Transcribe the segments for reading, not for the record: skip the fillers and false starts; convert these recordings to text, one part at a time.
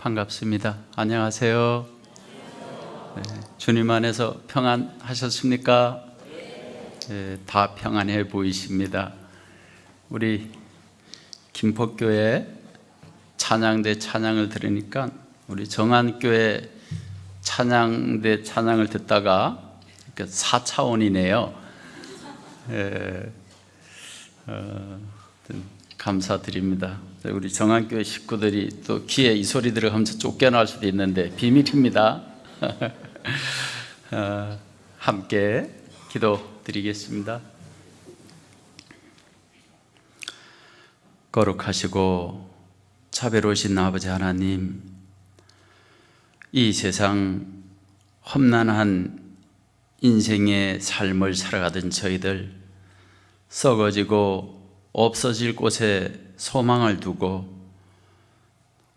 반갑습니다. 안녕하세요. 네, 주님 안에서 평안하셨습니까? 네, 다 평안해 보이십니다. 우리 김포교회 찬양대 찬양을 들으니까 우리 정안교회 찬양대 찬양을 듣다가 4차원이네요. 감사드립니다. 우리 정안교회 식구들이 또 귀에 이 소리 들어가면서 쫓겨날 수도 있는데 비밀입니다. 함께 기도드리겠습니다. 거룩하시고 자비로우신 아버지 하나님, 이 세상 험난한 인생의 삶을 살아가던 저희들, 썩어지고 없어질 곳에 소망을 두고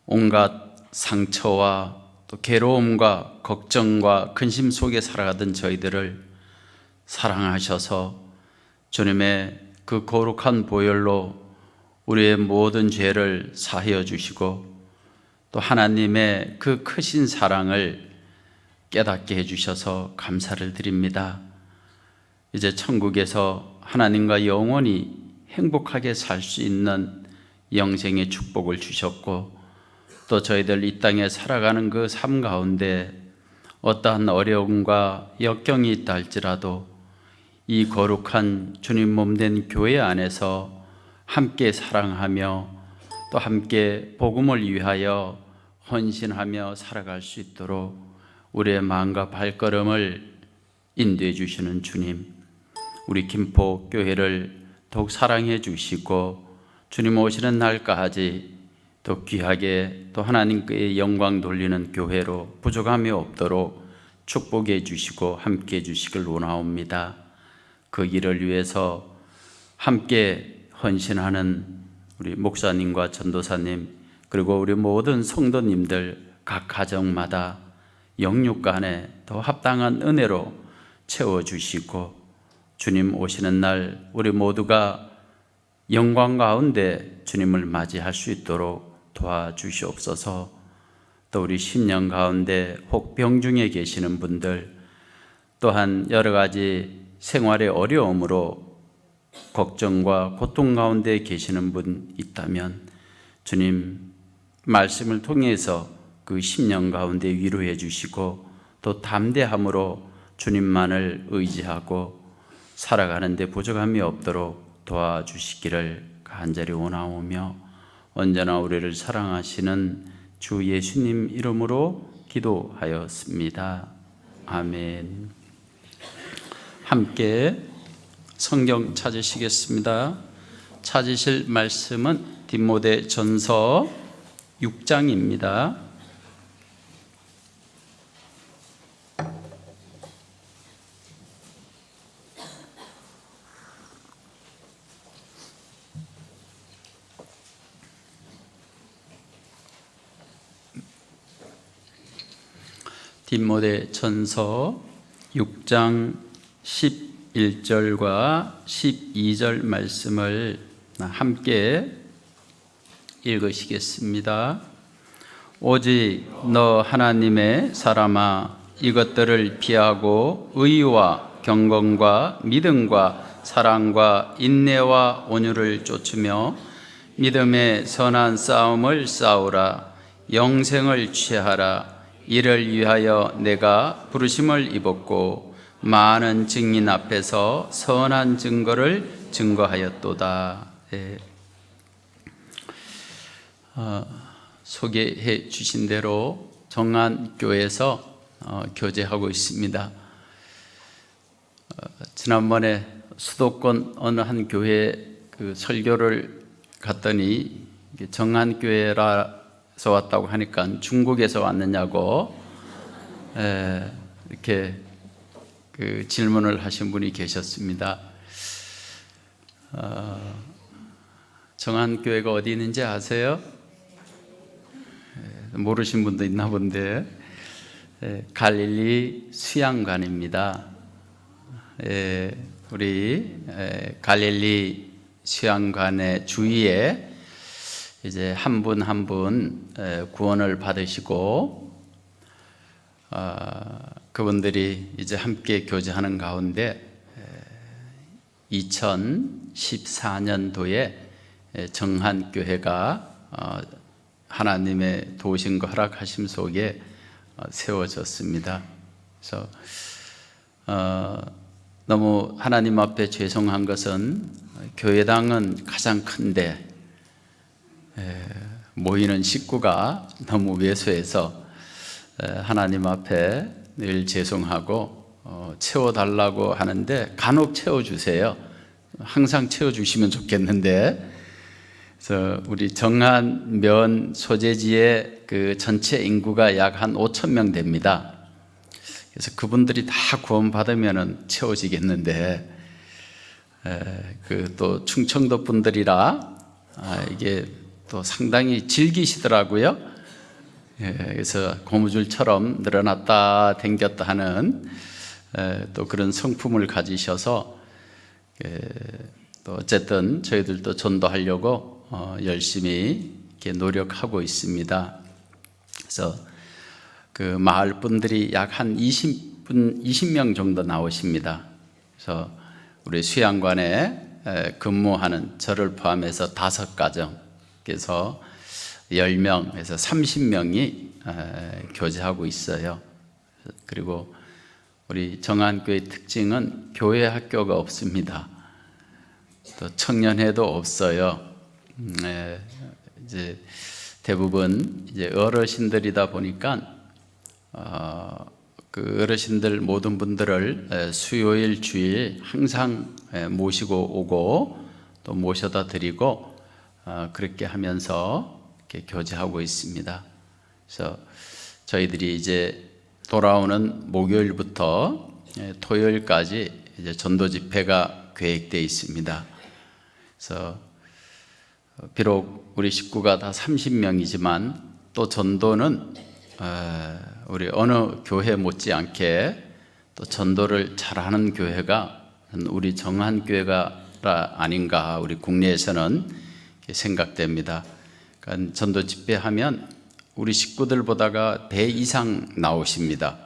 온갖 상처와 또 괴로움과 걱정과 근심 속에 살아가던 저희들을 사랑하셔서 주님의 그 거룩한 보혈로 우리의 모든 죄를 사하여 주시고 또 하나님의 그 크신 사랑을 깨닫게 해주셔서 감사를 드립니다. 이제 천국에서 하나님과 영원히 행복하게 살 수 있는 영생의 축복을 주셨고 또 저희들 이 땅에 살아가는 그 삶 가운데 어떠한 어려움과 역경이 있다 할지라도 이 거룩한 주님 몸된 교회 안에서 함께 사랑하며 또 함께 복음을 위하여 헌신하며 살아갈 수 있도록 우리의 마음과 발걸음을 인도해 주시는 주님, 우리 김포 교회를 더욱 사랑해 주시고 주님 오시는 날까지 더 귀하게 또 하나님께 영광 돌리는 교회로 부족함이 없도록 축복해 주시고 함께 해 주시길 원하옵니다. 그 일을 위해서 함께 헌신하는 우리 목사님과 전도사님 그리고 우리 모든 성도님들 각 가정마다 영육간에 더 합당한 은혜로 채워주시고 주님 오시는 날 우리 모두가 영광 가운데 주님을 맞이할 수 있도록 도와주시옵소서. 또 우리 10년 가운데 혹 병중에 계시는 분들 또한 여러 가지 생활의 어려움으로 걱정과 고통 가운데 계시는 분 있다면 주님 말씀을 통해서 그 10년 가운데 위로해 주시고 또 담대함으로 주님만을 의지하고 살아가는 데 부족함이 없도록 도와주시기를 간절히 원하오며 언제나 우리를 사랑하시는 주 예수님 이름으로 기도하였습니다. 아멘. 함께 성경 찾으시겠습니다. 찾으실 말씀은 디모데전서 6장입니다. 디모데전서 6장 11절과 12절 말씀을 함께 읽으시겠습니다. 오직 너 하나님의 사람아, 이것들을 피하고 의와 경건과 믿음과 사랑과 인내와 온유를 쫓으며 믿음의 선한 싸움을 싸우라. 영생을 취하라. 이를 위하여 내가 부르심을 입었고 많은 증인 앞에서 선한 증거를 증거하였도다. 네. 소개해 주신 대로 정안교회에서 교제하고 있습니다. 지난번에 수도권 어느 한 교회 그 설교를 갔더니 정안교회라서 왔다고 하니까 중국에서 왔느냐고 이렇게 그 질문을 하신 분이 계셨습니다. 정안교회가 어디 있는지 아세요? 모르신 분도 있나 본데 갈릴리 수양관입니다. 우리 갈릴리 수양관의 주위에 이제 한 분 한 분 구원을 받으시고 그분들이 이제 함께 교제하는 가운데 2014년도에 정한교회가 하나님의 도우심과 허락하심 속에 세워졌습니다. 그래서 너무 하나님 앞에 죄송한 것은 교회당은 가장 큰데 모이는 식구가 너무 왜소해서 하나님 앞에 늘 죄송하고 채워달라고 하는데 간혹 채워주세요. 항상 채워주시면 좋겠는데, 그래서 우리 정한 소재지의 그 전체 인구가 약 한 5천 명 됩니다. 그래서 그분들이 다 구원받으면 채워지겠는데, 그 또 충청도 분들이라 이게 또 상당히 즐기시더라고요. 그래서 고무줄처럼 늘어났다 댕겼다 하는 또 그런 성품을 가지셔서 또 어쨌든 저희들도 전도하려고 열심히 이렇게 노력하고 있습니다. 그래서 그 마을 분들이 약 한 20명 정도 나오십니다. 그래서 우리 수양관에 근무하는 저를 포함해서 5가정, 그래서 10명에서 30명이 교제하고 있어요. 그리고 우리 정한교회 특징은 교회 학교가 없습니다. 또 청년회도 없어요. 이제 대부분 이제 어르신들이다 보니까 그 어르신들 모든 분들을 수요일 주일 항상 모시고 오고 또 모셔다 드리고 그렇게 하면서 이렇게 교제하고 있습니다. 그래서 저희들이 이제 돌아오는 목요일부터 토요일까지 이제 전도 집회가 계획되어 있습니다. 그래서 비록 우리 식구가 다 30명이지만 또 전도는 우리 어느 교회 못지않게 또 전도를 잘하는 교회가 우리 정한교회가 아닌가 우리 국내에서는 생각됩니다. 그러니까 전도 집회하면 우리 식구들보다가 배 이상 나오십니다.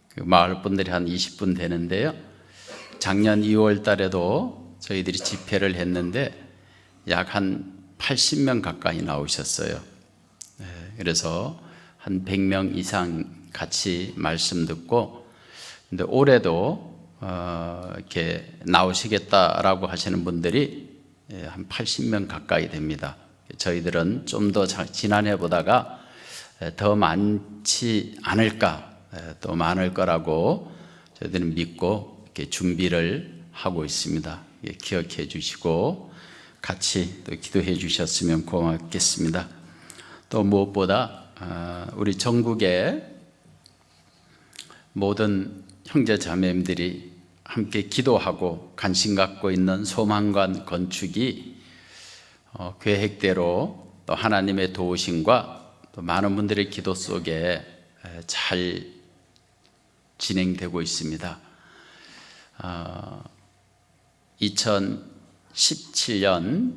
그 마을 분들이 한 20분 되는데요. 작년 2월 달에도 저희들이 집회를 했는데 약 한 80명 가까이 나오셨어요. 그래서 한 100명 이상 같이 말씀 듣고, 근데 올해도 이렇게 나오시겠다라고 하시는 분들이 한 80명 가까이 됩니다. 저희들은 좀 더 지난해보다가 더 많지 않을까, 또 많을 거라고 저희들은 믿고 이렇게 준비를 하고 있습니다. 기억해 주시고 같이 또 기도해 주셨으면 고맙겠습니다. 또 무엇보다 우리 전국의 모든 형제 자매님들이 함께 기도하고 관심 갖고 있는 소망관 건축이 계획대로 또 하나님의 도우심과 또 많은 분들의 기도 속에 잘 진행되고 있습니다. 2017년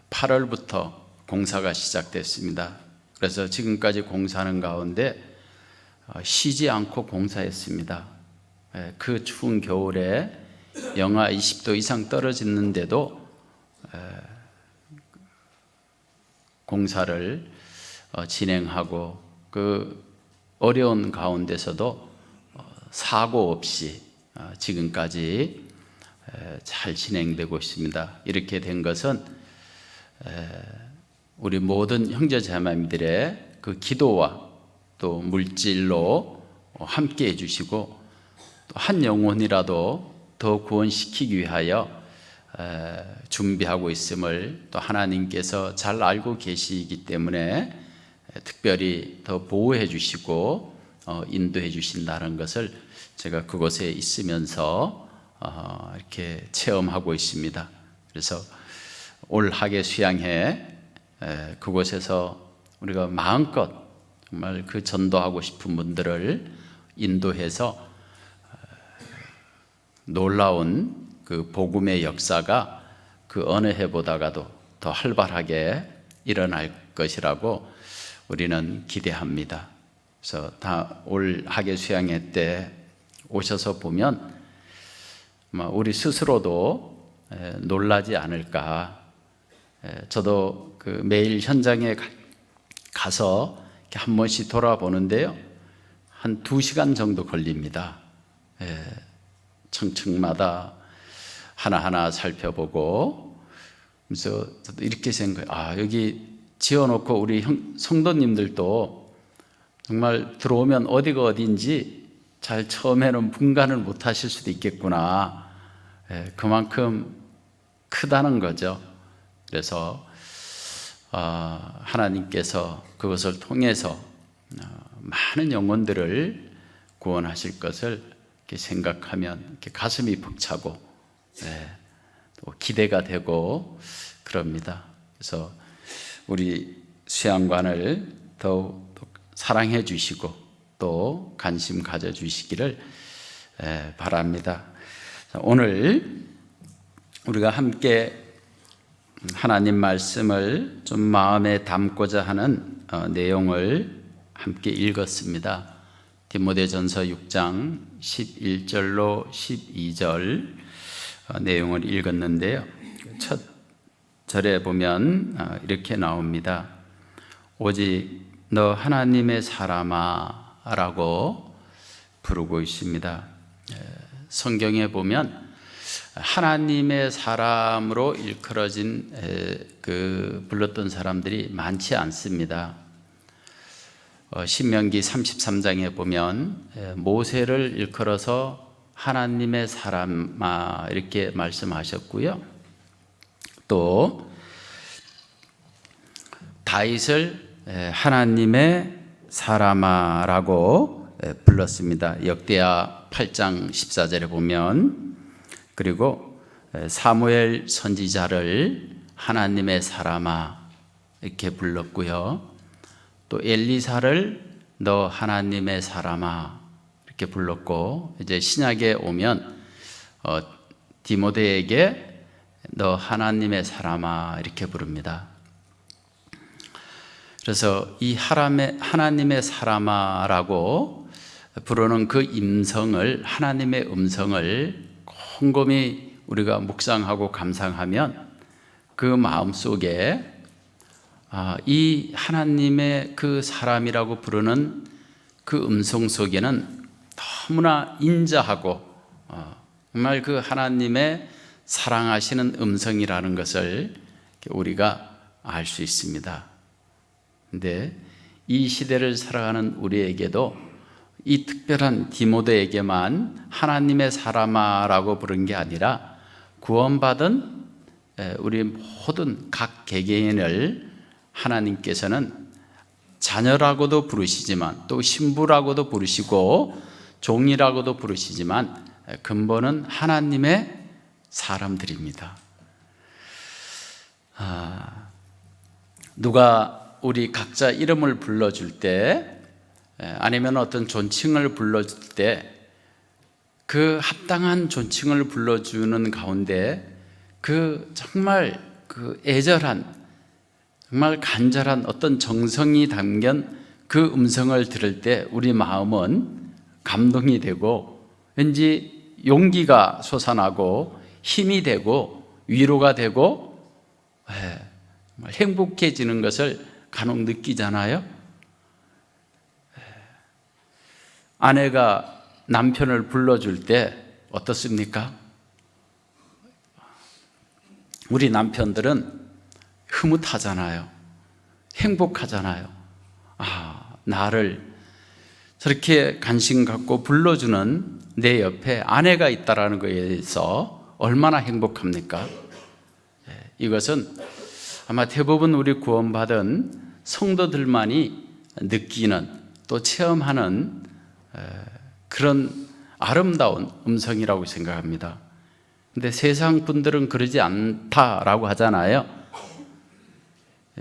8월부터 공사가 시작됐습니다. 그래서 지금까지 공사하는 가운데 쉬지 않고 공사했습니다. 그 추운 겨울에 영하 20도 이상 떨어지는데도 공사를 진행하고 그 어려운 가운데서도 사고 없이 지금까지 잘 진행되고 있습니다. 이렇게 된 것은 우리 모든 형제 자매님들의 그 기도와 또 물질로 함께 해주시고 또 한 영혼이라도 더 구원시키기 위하여 준비하고 있음을 또 하나님께서 잘 알고 계시기 때문에 특별히 더 보호해 주시고 인도해 주신다는 것을 제가 그곳에 있으면서 이렇게 체험하고 있습니다. 그래서 올 학예 수양회 그곳에서 우리가 마음껏 정말 그 전도하고 싶은 분들을 인도해서 놀라운 그 복음의 역사가 그 어느 해보다가도 더 활발하게 일어날 것이라고 우리는 기대합니다. 그래서 다 올 학예 수양회 때 오셔서 보면 우리 스스로도 놀라지 않을까. 저도 그 매일 현장에 가서 한 번씩 돌아보는데요, 한 2시간 정도 걸립니다. 층층마다 하나하나 살펴보고, 그래서 저도 이렇게 생각해요. 여기 지어놓고 우리 성도님들도 정말 들어오면 어디가 어딘지 잘 처음에는 분간을 못 하실 수도 있겠구나. 그만큼 크다는 거죠. 그래서 하나님께서 그것을 통해서 많은 영혼들을 구원하실 것을 이렇게 생각하면 이렇게 가슴이 벅차고 또 기대가 되고 그럽니다. 그래서 우리 수양관을 더욱 사랑해 주시고 또 관심 가져 주시기를 바랍니다. 오늘 우리가 함께 하나님 말씀을 좀 마음에 담고자 하는 내용을 함께 읽었습니다. 디모데전서 6장 11절로 12절 내용을 읽었는데요, 첫 절에 보면 이렇게 나옵니다. 오직 너 하나님의 사람아 라고 부르고 있습니다. 성경에 보면 하나님의 사람으로 일컬어진 불렀던 사람들이 많지 않습니다. 신명기 33장에 보면 모세를 일컬어서 하나님의 사람아 이렇게 말씀하셨고요, 또 다윗을 하나님의 사람아라고 불렀습니다. 역대하 8장 14절에 보면, 그리고 사무엘 선지자를 하나님의 사람아 이렇게 불렀고요, 또 엘리사를 너 하나님의 사람아 이렇게 불렀고, 이제 신약에 오면 디모데에게 너 하나님의 사람아 이렇게 부릅니다. 그래서 이 하나님의 사람아라고 부르는 그 음성을, 하나님의 음성을 곰곰이 우리가 묵상하고 감상하면 그 마음속에 이 하나님의 그 사람이라고 부르는 그 음성 속에는 너무나 인자하고 정말 그 하나님의 사랑하시는 음성이라는 것을 우리가 알 수 있습니다. 근데 이 시대를 살아가는 우리에게도 이 특별한 디모데에게만 하나님의 사람아라고 부른 게 아니라 구원받은 우리 모든 각 개개인을 하나님께서는 자녀라고도 부르시지만 또 신부라고도 부르시고 종이라고도 부르시지만 근본은 하나님의 사람들입니다. 누가 우리 각자 이름을 불러줄 때, 아니면 어떤 존칭을 불러줄 때 그 합당한 존칭을 불러주는 가운데 그 정말 그 애절한, 정말 간절한 어떤 정성이 담긴 그 음성을 들을 때 우리 마음은 감동이 되고 왠지 용기가 솟아나고 힘이 되고 위로가 되고 행복해지는 것을 간혹 느끼잖아요. 아내가 남편을 불러줄 때 어떻습니까? 우리 남편들은 흐뭇하잖아요. 행복하잖아요. 나를 저렇게 관심 갖고 불러주는 내 옆에 아내가 있다는 것에 대해서 얼마나 행복합니까? 이것은 아마 대부분 우리 구원받은 성도들만이 느끼는 또 체험하는 그런 아름다운 음성이라고 생각합니다. 근데 세상 분들은 그러지 않다라고 하잖아요.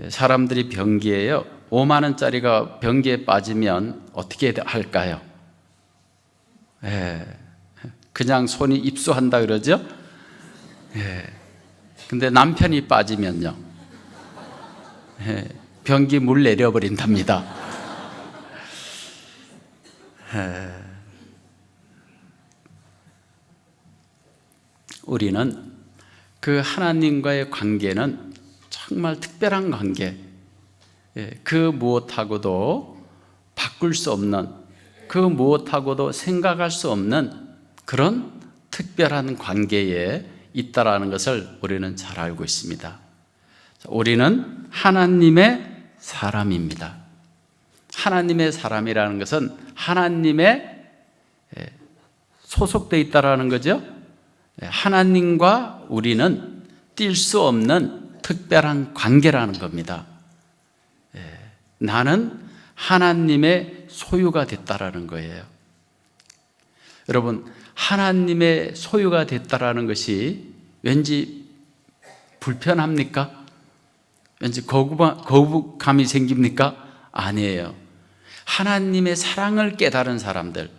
사람들이 변기에요, 5만 원짜리가 변기에 빠지면 어떻게 할까요? 그냥 손이 입수한다 그러죠? 근데 남편이 빠지면요, 변기 물 내려버린답니다. 우리는 그 하나님과의 관계는 정말 특별한 관계, 그 무엇하고도 바꿀 수 없는, 그 무엇하고도 생각할 수 없는 그런 특별한 관계에 있다라는 것을 우리는 잘 알고 있습니다. 우리는 하나님의 사람입니다. 하나님의 사람이라는 것은 하나님의 소속되어 있다라는 거죠. 하나님과 우리는 뗄 수 없는 특별한 관계라는 겁니다. 나는 하나님의 소유가 됐다라는 거예요. 여러분, 하나님의 소유가 됐다라는 것이 왠지 불편합니까? 왠지 거부감이 생깁니까? 아니에요. 하나님의 사랑을 깨달은 사람들,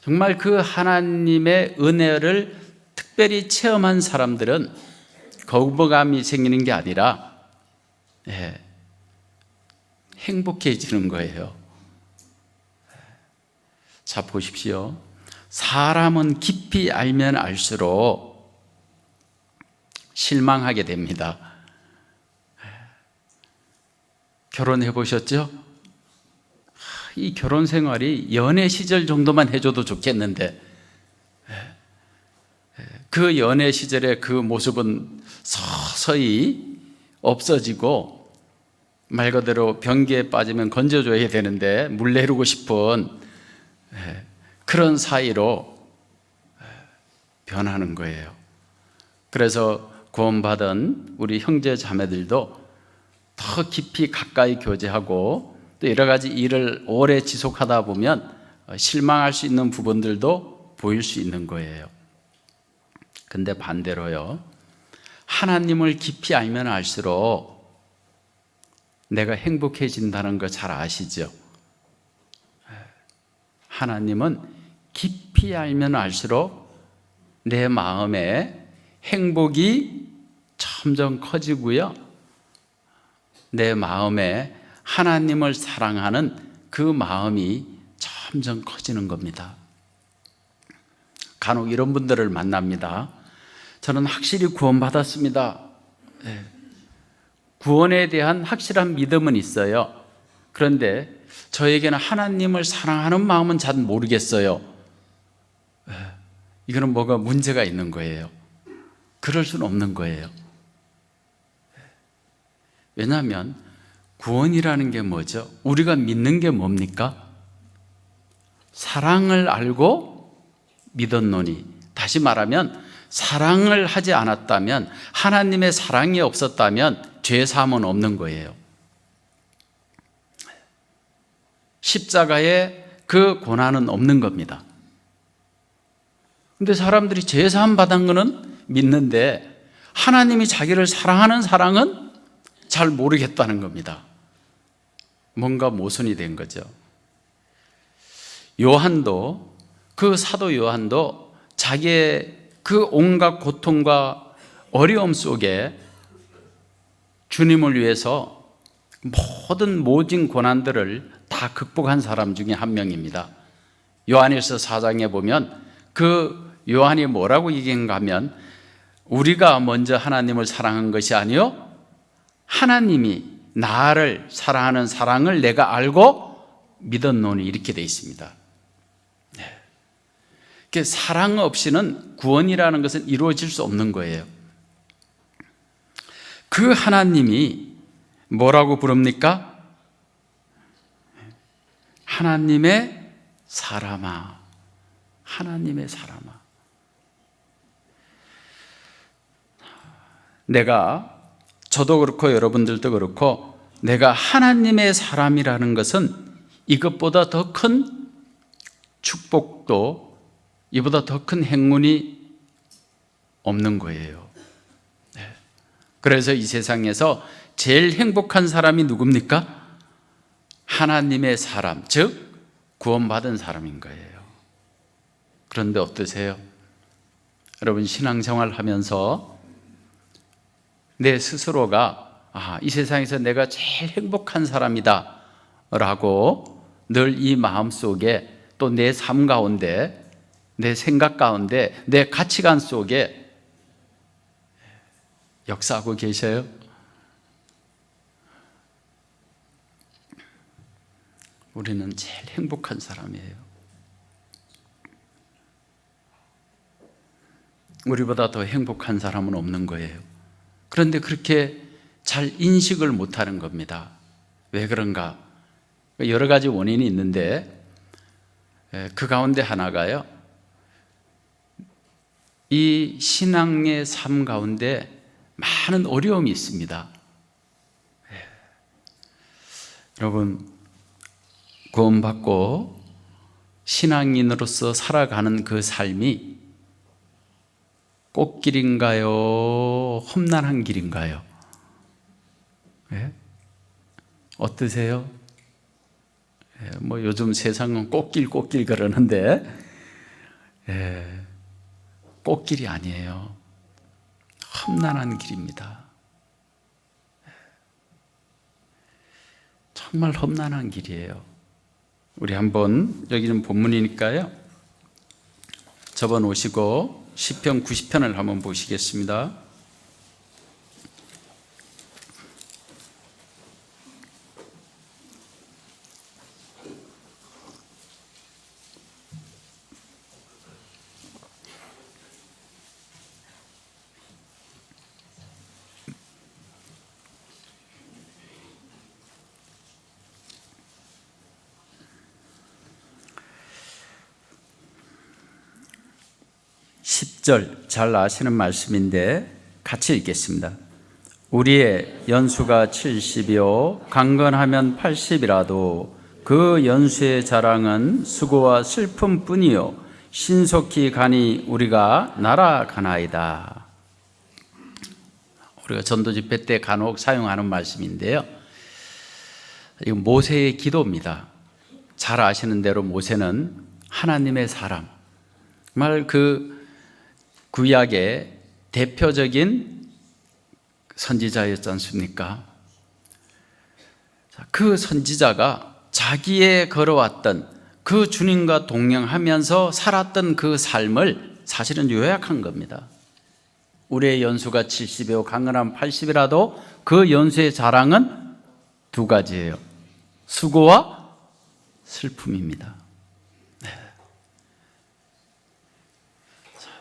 정말 그 하나님의 은혜를 특별히 체험한 사람들은 거부감이 생기는 게 아니라 행복해지는 거예요. 자, 보십시오. 사람은 깊이 알면 알수록 실망하게 됩니다. 결혼해 보셨죠? 이 결혼 생활이 연애 시절 정도만 해줘도 좋겠는데 그 연애 시절의 그 모습은 서서히 없어지고 말 그대로 변기에 빠지면 건져줘야 되는데 물 내리고 싶은 그런 사이로 변하는 거예요. 그래서 구원받은 우리 형제 자매들도 더 깊이 가까이 교제하고 또 여러 가지 일을 오래 지속하다 보면 실망할 수 있는 부분들도 보일 수 있는 거예요. 근데 반대로요, 하나님을 깊이 알면 알수록 내가 행복해진다는 거 잘 아시죠? 하나님은 깊이 알면 알수록 내 마음에 행복이 점점 커지고요, 내 마음에 하나님을 사랑하는 그 마음이 점점 커지는 겁니다. 간혹 이런 분들을 만납니다. 저는 확실히 구원받았습니다. 구원에 대한 확실한 믿음은 있어요. 그런데 저에게는 하나님을 사랑하는 마음은 잘 모르겠어요. 이거는 뭐가 문제가 있는 거예요. 그럴 수는 없는 거예요. 왜냐하면 구원이라는 게 뭐죠? 우리가 믿는 게 뭡니까? 사랑을 알고 믿었노니, 다시 말하면 사랑을 하지 않았다면, 하나님의 사랑이 없었다면 죄 사함은 없는 거예요. 십자가에 그 고난은 없는 겁니다. 근데 사람들이 죄 사함 받은 거는 믿는데 하나님이 자기를 사랑하는 사랑은 잘 모르겠다는 겁니다. 뭔가 모순이 된 거죠. 요한도, 그 사도 요한도 자기의 그 온갖 고통과 어려움 속에 주님을 위해서 모진 고난들을 다 극복한 사람 중에 한 명입니다. 요한일서 4장에 보면 그 요한이 뭐라고 얘기한가 하면, 우리가 먼저 하나님을 사랑한 것이 아니요 하나님이 나를 사랑하는 사랑을 내가 알고 믿었노니, 이렇게 되어 있습니다. 사랑 없이는 구원이라는 것은 이루어질 수 없는 거예요. 그 하나님이 뭐라고 부릅니까? 하나님의 사람아, 하나님의 사람아. 저도 그렇고 여러분들도 그렇고, 내가 하나님의 사람이라는 것은 이것보다 더 큰 축복도, 이보다 더 큰 행운이 없는 거예요. 그래서 이 세상에서 제일 행복한 사람이 누굽니까? 하나님의 사람, 즉 구원받은 사람인 거예요. 그런데 어떠세요? 여러분, 신앙생활 하면서 내 스스로가 이 세상에서 내가 제일 행복한 사람이다 라고 늘 이 마음속에 또 내 삶 가운데, 내 생각 가운데, 내 가치관 속에 역사하고 계셔요? 우리는 제일 행복한 사람이에요. 우리보다 더 행복한 사람은 없는 거예요. 그런데 그렇게 잘 인식을 못하는 겁니다. 왜 그런가? 여러 가지 원인이 있는데 그 가운데 하나가요, 이 신앙의 삶 가운데 많은 어려움이 있습니다. 여러분, 구원받고 신앙인으로서 살아가는 그 삶이 꽃길인가요? 험난한 길인가요? 예? 어떠세요? 뭐 요즘 세상은 꽃길 그러는데 꽃길이 아니에요. 험난한 길입니다. 정말 험난한 길이에요. 우리 한번, 여기는 본문이니까요, 접어놓으시고 시편 90편을 한번 보시겠습니다. 잘 아시는 말씀인데 같이 읽겠습니다. 우리의 연수가 70이요 강건하면 80이라도 그 연수의 자랑은 수고와 슬픔뿐이요 신속히 가니 우리가 날아가나이다. 우리가 전도 집회 때 간혹 사용하는 말씀인데요, 이건 모세의 기도입니다. 잘 아시는 대로 모세는 하나님의 사람, 정말 그 구약의 대표적인 선지자였지 않습니까? 그 선지자가 자기의 걸어왔던 그 주님과 동행하면서 살았던 그 삶을 사실은 요약한 겁니다. 우리의 연수가 70이요 강건하면 80이라도 그 연수의 자랑은 두 가지예요. 수고와 슬픔입니다.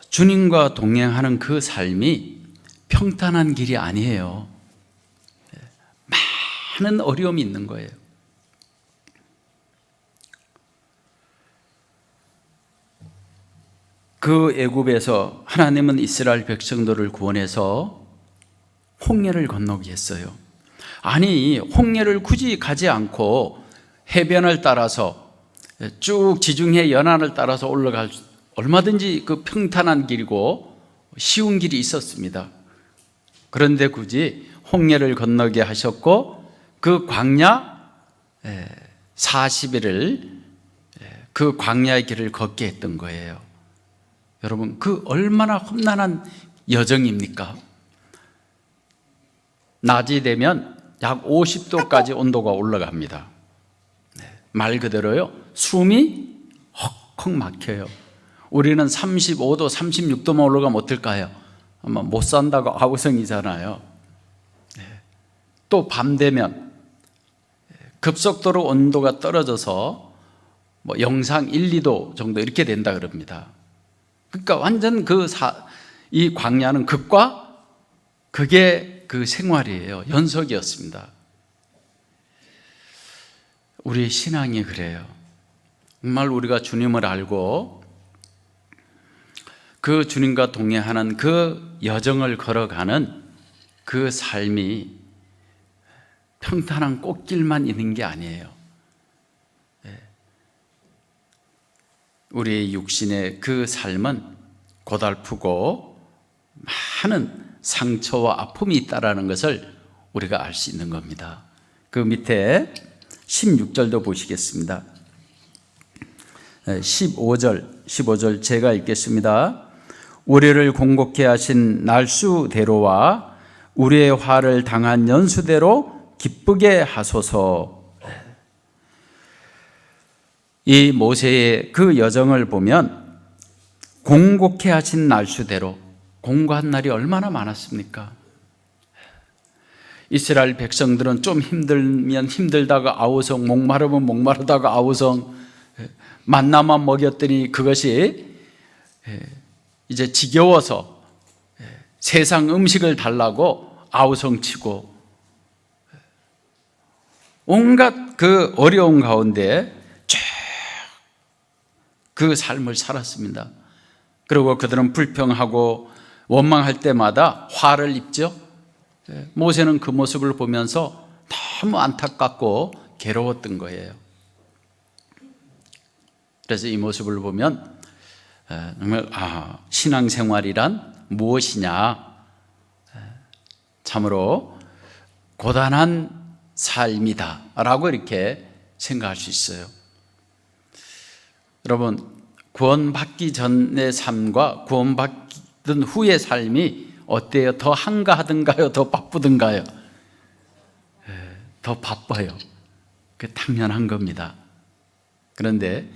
주님과 동행하는 그 삶이 평탄한 길이 아니에요. 많은 어려움이 있는 거예요. 그 애굽에서 하나님은 이스라엘 백성들을 구원해서 홍해를 건너게 했어요. 아니, 홍해를 굳이 가지 않고 해변을 따라서 쭉 지중해 연안을 따라서 올라갈 얼마든지 그 평탄한 길이고 쉬운 길이 있었습니다. 그런데 굳이 홍해를 건너게 하셨고 그 광야 40일을 그 광야의 길을 걷게 했던 거예요. 여러분, 그 얼마나 험난한 여정입니까? 낮이 되면 약 50도까지 온도가 올라갑니다. 말 그대로요, 숨이 헉헉 막혀요. 우리는 35도, 36도만 올라가면 어떨까요? 아마 못 산다고 아우성이잖아요. 또 밤 되면 급속도로 온도가 떨어져서 뭐 영상 1, 2도 정도 이렇게 된다 그럽니다. 그러니까 완전 이 광야는 극과 극의 그 생활이에요. 연속이었습니다. 우리의 신앙이 그래요. 정말 우리가 주님을 알고 그 주님과 동행하는 그 여정을 걸어가는 그 삶이 평탄한 꽃길만 있는 게 아니에요. 우리의 육신의 그 삶은 고달프고 많은 상처와 아픔이 있다는 것을 우리가 알 수 있는 겁니다. 그 밑에 16절도 보시겠습니다. 15절 제가 읽겠습니다. 우리를 공곡케 하신 날수대로와 우리의 화를 당한 연수대로 기쁘게 하소서. 이 모세의 그 여정을 보면 공곡해 하신 날수대로 공고한 날이 얼마나 많았습니까? 이스라엘 백성들은 좀 힘들면 힘들다가 아우성, 목마르면 목마르다가 아우성, 만나만 먹였더니 그것이 이제 지겨워서 세상 음식을 달라고 아우성치고, 온갖 그 어려운 가운데 쭉 그 삶을 살았습니다. 그리고 그들은 불평하고 원망할 때마다 화를 입죠. 모세는 그 모습을 보면서 너무 안타깝고 괴로웠던 거예요. 그래서 이 모습을 보면 정말 신앙생활이란 무엇이냐, 참으로 고단한 삶이다 라고 이렇게 생각할 수 있어요. 여러분, 구원받기 전의 삶과 구원받던 후의 삶이 어때요? 더 한가하든가요? 더 바쁘든가요? 더 바빠요. 그게 당연한 겁니다. 그런데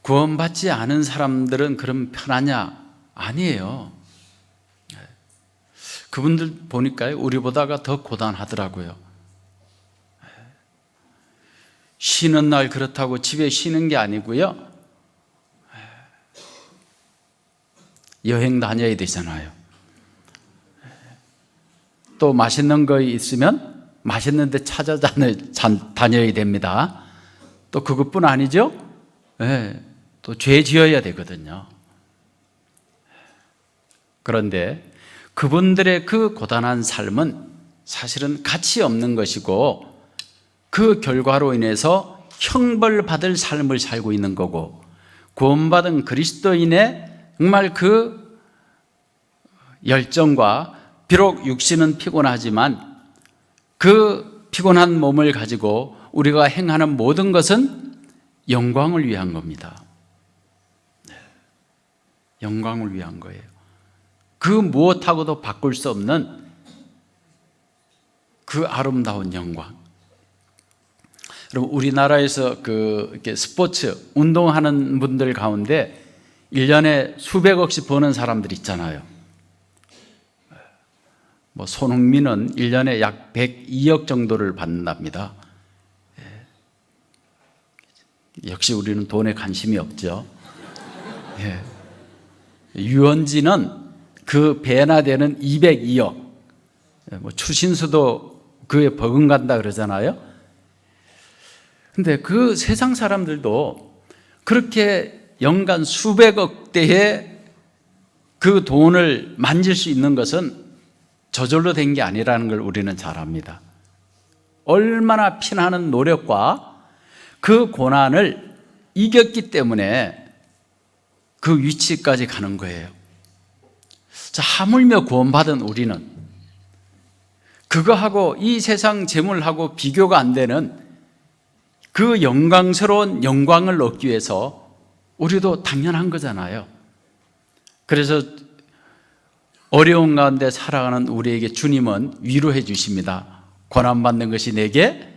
구원받지 않은 사람들은 그럼 편하냐? 아니에요. 그분들 보니까요, 우리보다가 더 고단하더라고요. 쉬는 날 그렇다고 집에 쉬는 게 아니고요, 여행 다녀야 되잖아요. 또 맛있는 거 있으면 맛있는 데 찾아 다녀야 됩니다. 또 그것뿐 아니죠. 또 죄 지어야 되거든요. 그런데 그분들의 그 고단한 삶은 사실은 가치 없는 것이고, 그 결과로 인해서 형벌받을 삶을 살고 있는 거고, 구원받은 그리스도인의 정말 그 열정과, 비록 육신은 피곤하지만 그 피곤한 몸을 가지고 우리가 행하는 모든 것은 영광을 위한 겁니다. 영광을 위한 거예요. 그 무엇하고도 바꿀 수 없는 그 아름다운 영광. 여러분, 우리나라에서 이렇게 스포츠, 운동하는 분들 가운데 1년에 수백억씩 버는 사람들 있잖아요. 손흥민은 1년에 약 102억 정도를 받는답니다. 역시 우리는 돈에 관심이 없죠. 유원지는 그 배나 되는 202억. 추신수도 그에 버금간다 그러잖아요. 근데 그 세상 사람들도 그렇게 연간 수백억대의 그 돈을 만질 수 있는 것은 저절로 된 게 아니라는 걸 우리는 잘 압니다. 얼마나 피나는 노력과 그 고난을 이겼기 때문에 그 위치까지 가는 거예요. 자, 하물며 구원받은 우리는 그거하고 이 세상 재물하고 비교가 안 되는 그 영광스러운 영광을 얻기 위해서 우리도 당연한 거잖아요. 그래서 어려운 가운데 살아가는 우리에게 주님은 위로해 주십니다. 고난받는 것이 내게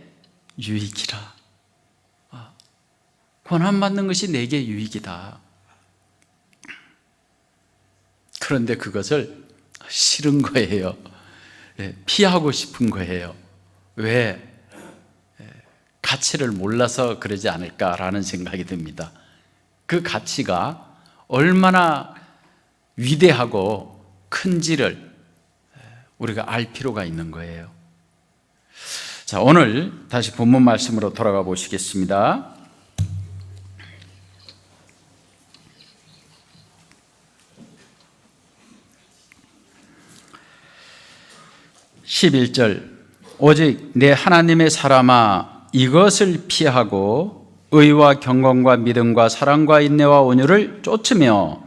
유익이라. 고난받는 것이 내게 유익이다. 그런데 그것을 싫은 거예요. 피하고 싶은 거예요. 왜? 가치를 몰라서 그러지 않을까라는 생각이 듭니다. 그 가치가 얼마나 위대하고 큰지를 우리가 알 필요가 있는 거예요. 자, 오늘 다시 본문 말씀으로 돌아가 보시겠습니다. 11절, 오직 내 하나님의 사람아, 이것을 피하고 의와 경건과 믿음과 사랑과 인내와 온유를 쫓으며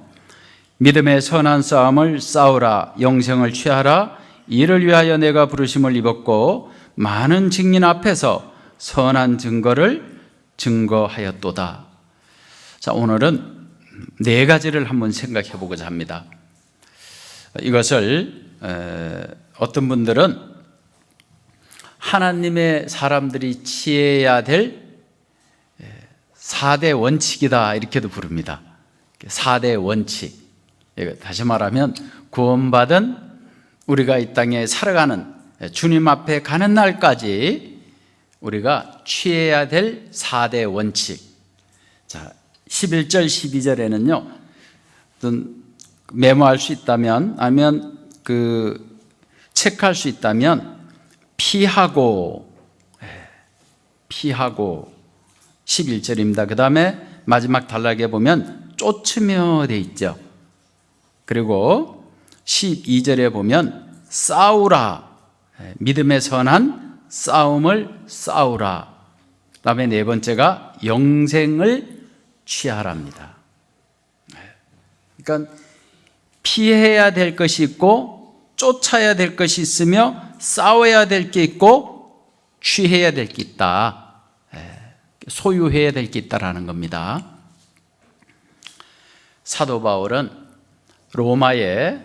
믿음의 선한 싸움을 싸우라. 영생을 취하라. 이를 위하여 내가 부르심을 입었고 많은 증인 앞에서 선한 증거를 증거하였도다. 자, 오늘은 네 가지를 한번 생각해 보고자 합니다. 이것을 어떤 분들은 하나님의 사람들이 취해야 될 4대 원칙이다 이렇게도 부릅니다. 4대 원칙. 다시 말하면 구원받은 우리가 이 땅에 살아가는 주님 앞에 가는 날까지 우리가 취해야 될 4대 원칙. 자, 11절 12절에는요. 메모할 수 있다면 아니면 체크할 수 있다면 피하고 11절입니다. 그 다음에 마지막 단락에 보면 쫓으며 돼 있죠. 그리고 12절에 보면 싸우라, 믿음의 선한 싸움을 싸우라. 그 다음에 네 번째가 영생을 취하랍니다. 그러니까 피해야 될 것이 있고 쫓아야 될 것이 있으며 싸워야 될 게 있고 취해야 될 게 있다. 소유해야 될 게 있다라는 겁니다. 사도 바울은 로마에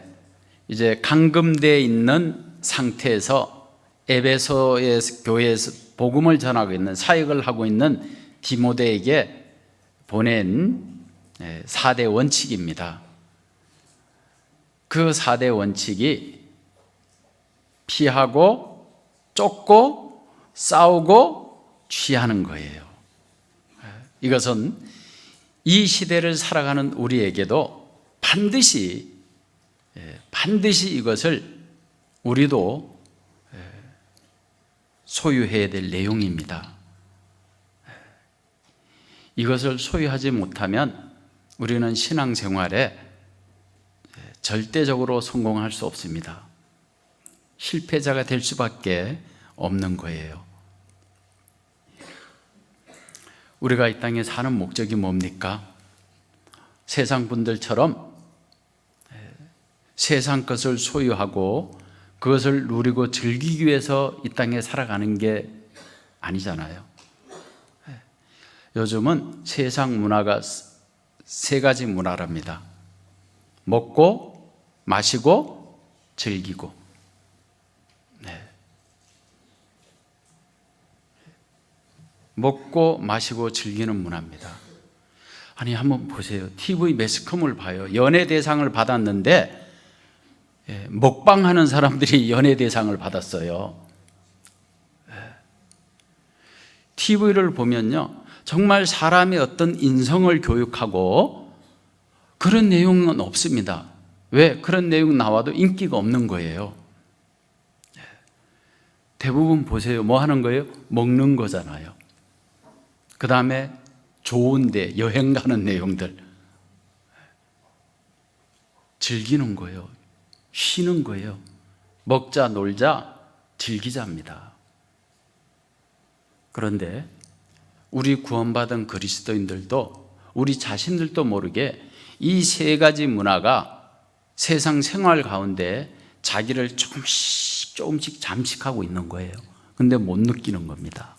이제 감금되어 있는 상태에서 에베소의 교회에서 복음을 전하고 있는 사역을 하고 있는 디모데에게 보낸 4대 원칙입니다. 그 4대 원칙이 피하고 쫓고 싸우고 취하는 거예요. 이것은 이 시대를 살아가는 우리에게도 반드시 이것을 우리도 소유해야 될 내용입니다. 이것을 소유하지 못하면 우리는 신앙생활에 절대적으로 성공할 수 없습니다. 실패자가 될 수밖에 없는 거예요. 우리가 이 땅에 사는 목적이 뭡니까? 세상 분들처럼 세상 것을 소유하고 그것을 누리고 즐기기 위해서 이 땅에 살아가는 게 아니잖아요. 요즘은 세상 문화가 3가지 문화랍니다. 먹고 마시고 즐기고. 먹고 마시고 즐기는 문화입니다. 아니 한번 보세요. TV 매스컴을 봐요. 연예대상을 받았는데 먹방하는 사람들이 연예대상을 받았어요. TV를 보면요, 정말 사람의 어떤 인성을 교육하고 그런 내용은 없습니다. 왜? 그런 내용 나와도 인기가 없는 거예요. 대부분 보세요. 뭐 하는 거예요? 먹는 거잖아요. 그 다음에 좋은데 여행 가는 내용들, 즐기는 거예요. 쉬는 거예요. 먹자 놀자 즐기자입니다. 그런데 우리 구원받은 그리스도인들도 우리 자신들도 모르게 이 3가지 문화가 세상 생활 가운데 자기를 조금씩 잠식하고 있는 거예요. 근데 못 느끼는 겁니다.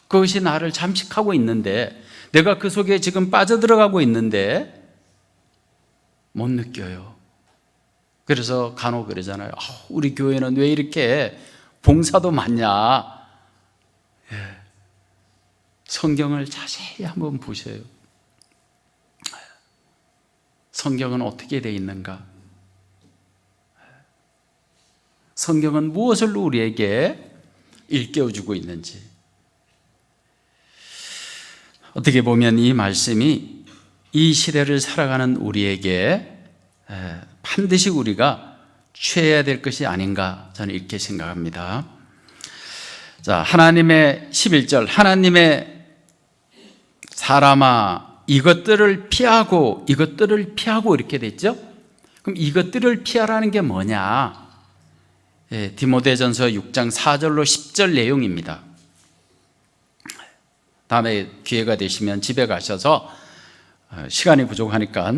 그것이 나를 잠식하고 있는데, 내가 그 속에 지금 빠져들어가고 있는데 못 느껴요. 그래서 간혹 그러잖아요. 우리 교회는 왜 이렇게 봉사도 많냐. 성경을 자세히 한번 보세요. 성경은 어떻게 되어 있는가? 성경은 무엇을 우리에게 일깨워주고 있는지. 어떻게 보면 이 말씀이 이 시대를 살아가는 우리에게 반드시 우리가 취해야 될 것이 아닌가, 저는 이렇게 생각합니다. 자, 하나님의 11절, 하나님의 사람아 이것들을 피하고 이렇게 됐죠? 그럼 이것들을 피하라는 게 뭐냐? 디모데전서 6장 4절로 10절 내용입니다. 다음에 기회가 되시면 집에 가셔서 시간이 부족하니까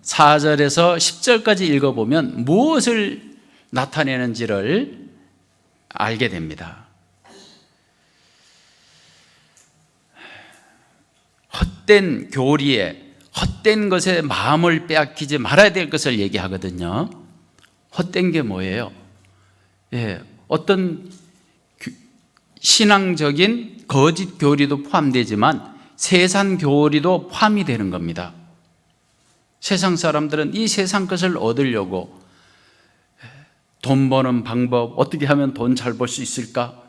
4절에서 10절까지 읽어보면 무엇을 나타내는지를 알게 됩니다. 헛된 교리에, 헛된 것에 마음을 빼앗기지 말아야 될 것을 얘기하거든요. 헛된 게 뭐예요? 어떤 신앙적인 거짓 교리도 포함되지만 세상 교리도 포함이 되는 겁니다. 세상 사람들은 이 세상 것을 얻으려고 돈 버는 방법, 어떻게 하면 돈 잘 벌 수 있을까?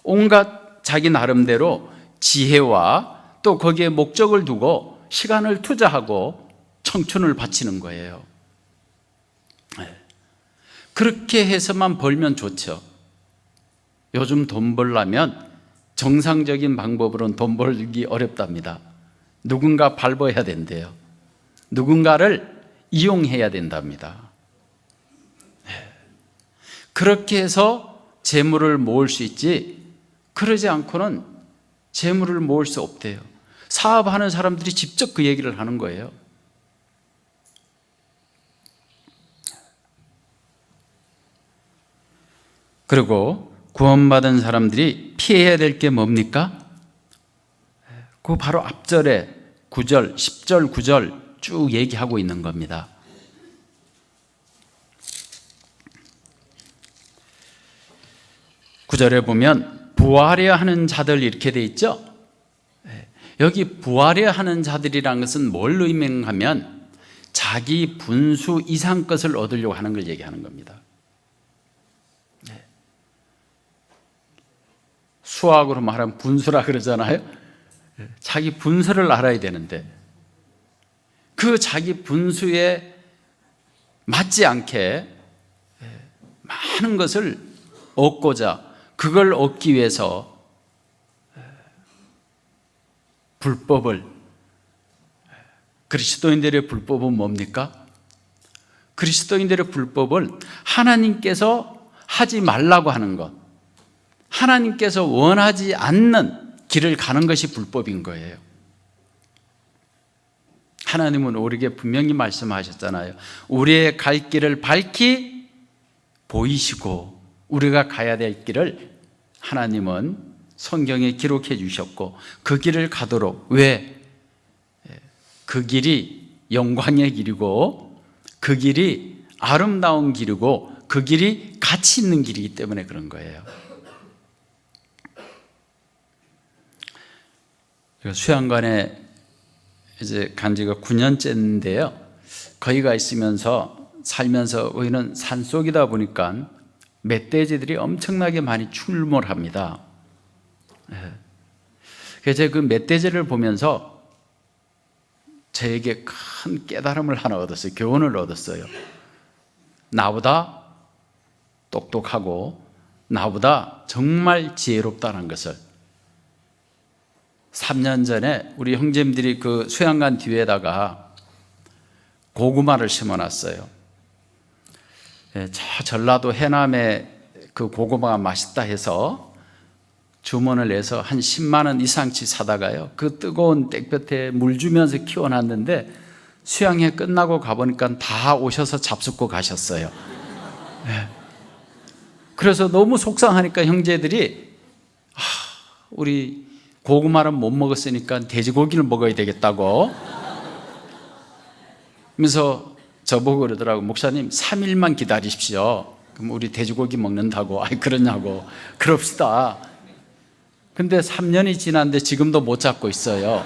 온갖 자기 나름대로 지혜와 또 거기에 목적을 두고 시간을 투자하고 청춘을 바치는 거예요. 그렇게 해서만 벌면 좋죠. 요즘 돈 벌려면 정상적인 방법으로는 돈 벌기 어렵답니다. 누군가 밟아야 된대요. 누군가를 이용해야 된답니다. 그렇게 해서 재물을 모을 수 있지, 그러지 않고는 재물을 모을 수 없대요. 사업하는 사람들이 직접 그 얘기를 하는 거예요. 그리고 구원받은 사람들이 피해야 될 게 뭡니까? 그 바로 앞절에 9절, 10절, 9절 쭉 얘기하고 있는 겁니다. 구절에 보면 부활해야 하는 자들 이렇게 돼 있죠. 여기 부활해야 하는 자들이라는 것은 뭘 의미하면 자기 분수 이상 것을 얻으려고 하는 걸 얘기하는 겁니다. 수학으로 말하면 분수라 그러잖아요. 자기 분수를 알아야 되는데 그 자기 분수에 맞지 않게 많은 것을 얻고자, 그걸 얻기 위해서 불법을, 그리스도인들의 불법은 뭡니까? 그리스도인들의 불법은 하나님께서 하지 말라고 하는 것, 하나님께서 원하지 않는 길을 가는 것이 불법인 거예요. 하나님은 우리에게 분명히 말씀하셨잖아요. 우리의 갈 길을 밝히 보이시고 우리가 가야 될 길을 하나님은 성경에 기록해 주셨고 그 길을 가도록, 왜? 그 길이 영광의 길이고 그 길이 아름다운 길이고 그 길이 가치 있는 길이기 때문에 그런 거예요. 수양관에 이제 간 지가 9년째인데요. 거기가 있으면서 살면서 우리는 산속이다 보니까 멧돼지들이 엄청나게 많이 출몰합니다. 그래서 제가 그 멧돼지를 보면서 저에게 큰 깨달음을 하나 얻었어요. 교훈을 얻었어요. 나보다 똑똑하고 나보다 정말 지혜롭다는 것을. 3년 전에 우리 형제님들이 그 수양관 뒤에다가 고구마를 심어놨어요. 저 전라도 해남에 그 고구마가 맛있다 해서 주문을 내서 한 10만 원 이상치 사다가요, 그 뜨거운 땡볕에 물 주면서 키워놨는데 수양회 끝나고 가보니까 다 오셔서 잡숫고 가셨어요. 그래서 너무 속상하니까 형제들이 우리 고구마를 못 먹었으니까 돼지고기를 먹어야 되겠다고 그러면서 저보고 그러더라고. 목사님 3일만 기다리십시오. 그럼 우리 돼지고기 먹는다고. 아이 그러냐고. 그럽시다. 근데 3년이 지났는데 지금도 못 잡고 있어요.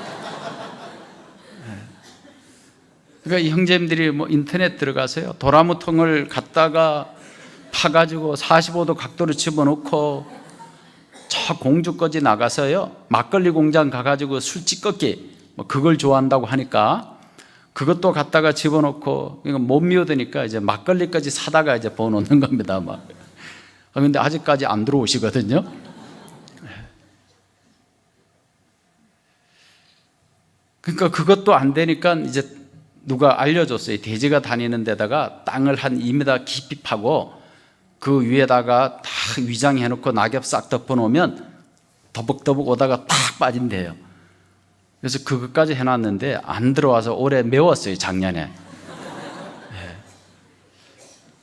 그러니까 이 형제님들이 뭐 인터넷 들어가서요, 도라무통을 갖다가 파가지고 45도 각도로 집어넣고 저 공주까지 나가서요, 막걸리 공장 가가지고 술 찌꺼기 뭐 그걸 좋아한다고 하니까 그것도 갖다가 집어넣고, 그러니까 못 미워드니까 이제 막걸리까지 사다가 이제 부어놓는 겁니다. 막. 근데 아직까지 안 들어오시거든요. 그러니까 그것도 안 되니까 이제 누가 알려줬어요. 돼지가 다니는 데다가 땅을 한 2m 깊이 파고 그 위에다가 다 위장해놓고 낙엽 싹 덮어놓으면 더벅더벅 오다가 탁 빠진대요. 그래서 그것까지 해놨는데 안 들어와서 올해 매웠어요. 작년에.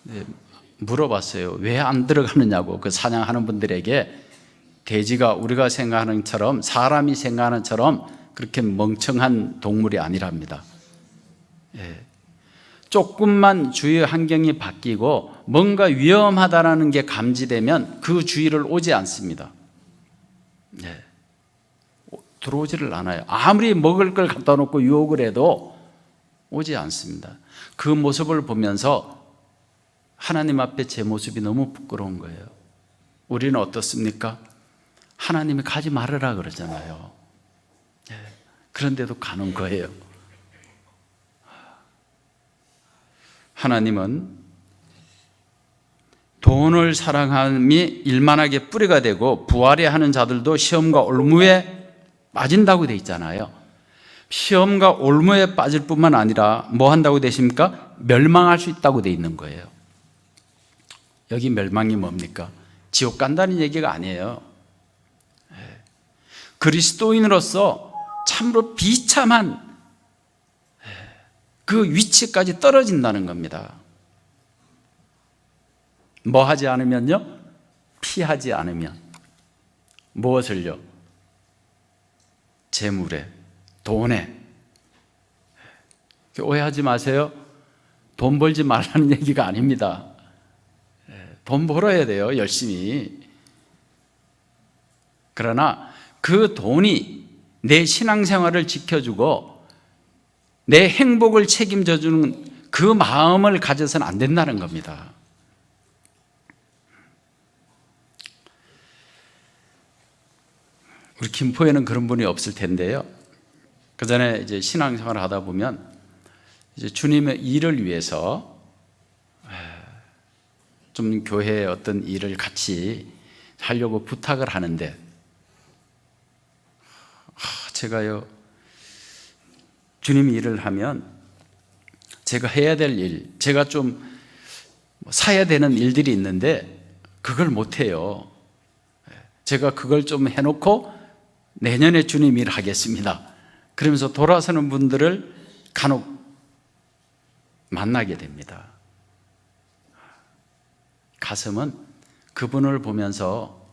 네, 물어봤어요. 왜 안 들어가느냐고. 그 사냥하는 분들에게 돼지가 우리가 생각하는 것처럼, 사람이 생각하는 것처럼 그렇게 멍청한 동물이 아니랍니다. 조금만 주위 환경이 바뀌고 뭔가 위험하다라는 게 감지되면 그 주위를 오지 않습니다. 네. 들어오지를 않아요. 아무리 먹을 걸 갖다 놓고 유혹을 해도 오지 않습니다. 그 모습을 보면서 하나님 앞에 제 모습이 너무 부끄러운 거예요. 우리는 어떻습니까? 하나님이 가지 말으라 그러잖아요. 네. 그런데도 가는 거예요. 하나님은 돈을 사랑함이 일만하게 뿌리가 되고 부활해 하는 자들도 시험과 올무에 빠진다고 돼 있잖아요. 시험과 올무에 빠질 뿐만 아니라 뭐 한다고 되십니까? 멸망할 수 있다고 돼 있는 거예요. 여기 멸망이 뭡니까? 지옥 간다는 얘기가 아니에요. 그리스도인으로서 참으로 비참한 그 위치까지 떨어진다는 겁니다. 뭐 하지 않으면요? 피하지 않으면. 무엇을요? 재물에, 돈에. 오해하지 마세요. 돈 벌지 말라는 얘기가 아닙니다. 돈 벌어야 돼요, 열심히. 그러나 그 돈이 내 신앙생활을 지켜주고 내 행복을 책임져 주는 그 마음을 가져서는 안 된다는 겁니다. 우리 김포에는 그런 분이 없을 텐데요. 그 전에 이제 신앙생활을 하다 보면 이제 주님의 일을 위해서 좀 교회의 어떤 일을 같이 하려고 부탁을 하는데 제가요 주님 일을 하면 제가 해야 될 일, 제가 좀 사야 되는 일들이 있는데 그걸 못해요. 제가 그걸 좀 해놓고 내년에 주님 일 하겠습니다. 그러면서 돌아서는 분들을 간혹 만나게 됩니다. 가슴은 그분을 보면서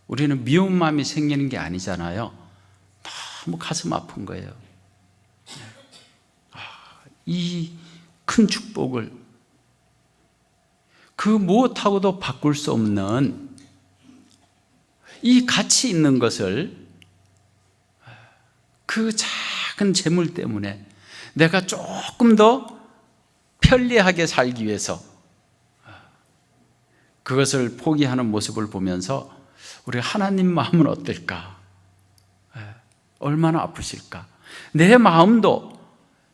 우리는 미운 마음이 생기는 게 아니잖아요. 너무 가슴 아픈 거예요. 이 큰 축복을 그 무엇하고도 바꿀 수 없는 이 가치 있는 것을 그 작은 재물 때문에 내가 조금 더 편리하게 살기 위해서 그것을 포기하는 모습을 보면서 우리 하나님 마음은 어떨까? 얼마나 아프실까? 내 마음도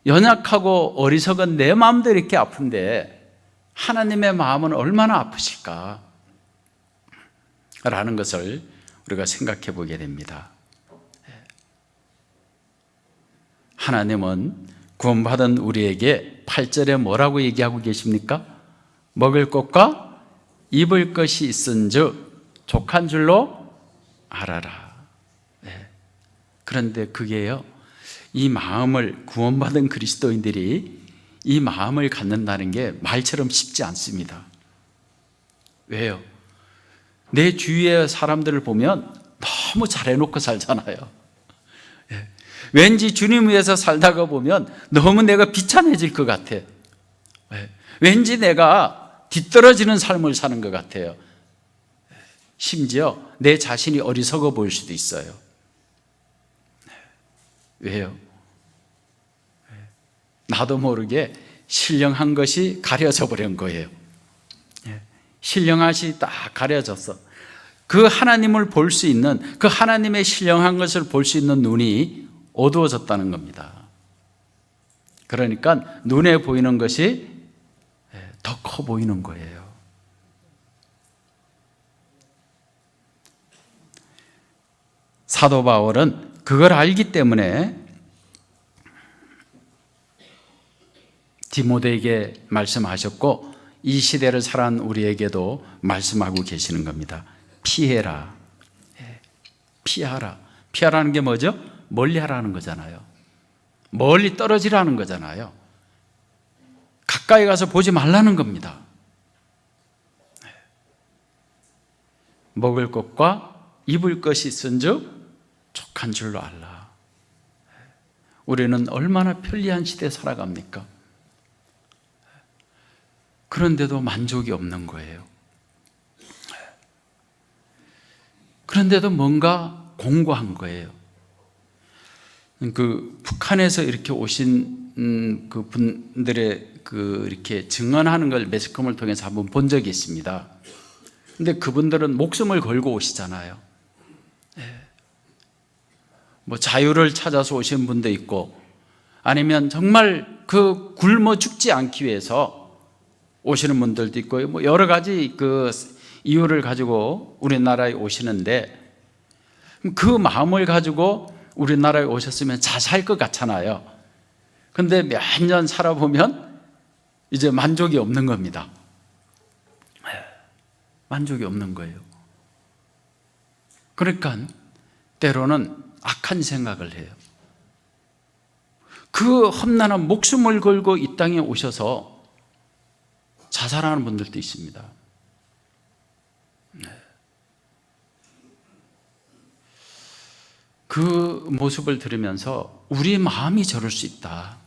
연약하고 어리석은 내 마음도 이렇게 아픈데 하나님의 마음은 얼마나 아프실까? 라는 것을 우리가 생각해 보게 됩니다. 하나님은 구원받은 우리에게 8절에 뭐라고 얘기하고 계십니까? 먹을 것과 입을 것이 있은즉 족한 줄로 알아라. 그런데 그게요, 이 마음을 구원받은 그리스도인들이 이 마음을 갖는다는 게 말처럼 쉽지 않습니다. 왜요? 내 주위의 사람들을 보면 너무 잘해놓고 살잖아요. 왠지 주님 위해서 살다가 보면 너무 내가 비참해질 것 같아. 왠지 내가 뒤떨어지는 삶을 사는 것 같아요. 심지어 내 자신이 어리석어 보일 수도 있어요. 왜요? 나도 모르게 신령한 것이 가려져 버린 거예요. 신령한 것이 딱 가려졌어. 그 하나님을 볼 수 있는, 그 하나님의 신령한 것을 볼 수 있는 눈이 어두워졌다는 겁니다. 그러니까 눈에 보이는 것이 더 커 보이는 거예요. 사도 바울은 그걸 알기 때문에 디모데에게 말씀하셨고 이 시대를 살아온 우리에게도 말씀하고 계시는 겁니다. 피해라. 피하라. 피하라는 게 뭐죠? 멀리 하라는 거잖아요. 멀리 떨어지라는 거잖아요. 가까이 가서 보지 말라는 겁니다. 먹을 것과 입을 것이 있은즉 족한 줄로 알라. 우리는 얼마나 편리한 시대에 살아갑니까? 그런데도 만족이 없는 거예요. 그런데도 뭔가 공고한 거예요. 그 북한에서 이렇게 오신 그 분들의 그 이렇게 증언하는 걸 매스컴을 통해서 한번 본 적이 있습니다. 근데 그분들은 목숨을 걸고 오시잖아요. 뭐 자유를 찾아서 오신 분도 있고, 아니면 정말 그 굶어 죽지 않기 위해서 오시는 분들도 있고, 뭐 여러 가지 그 이유를 가지고 우리나라에 오시는데, 그 마음을 가지고 우리나라에 오셨으면 자살 것 같잖아요. 근데 몇 년 살아보면 이제 만족이 없는 겁니다. 만족이 없는 거예요. 그러니까 때로는 악한 생각을 해요. 그 험난한 목숨을 걸고 이 땅에 오셔서 자살하는 분들도 있습니다. 그 모습을 들으면서 우리의 마음이 저럴 수 있다.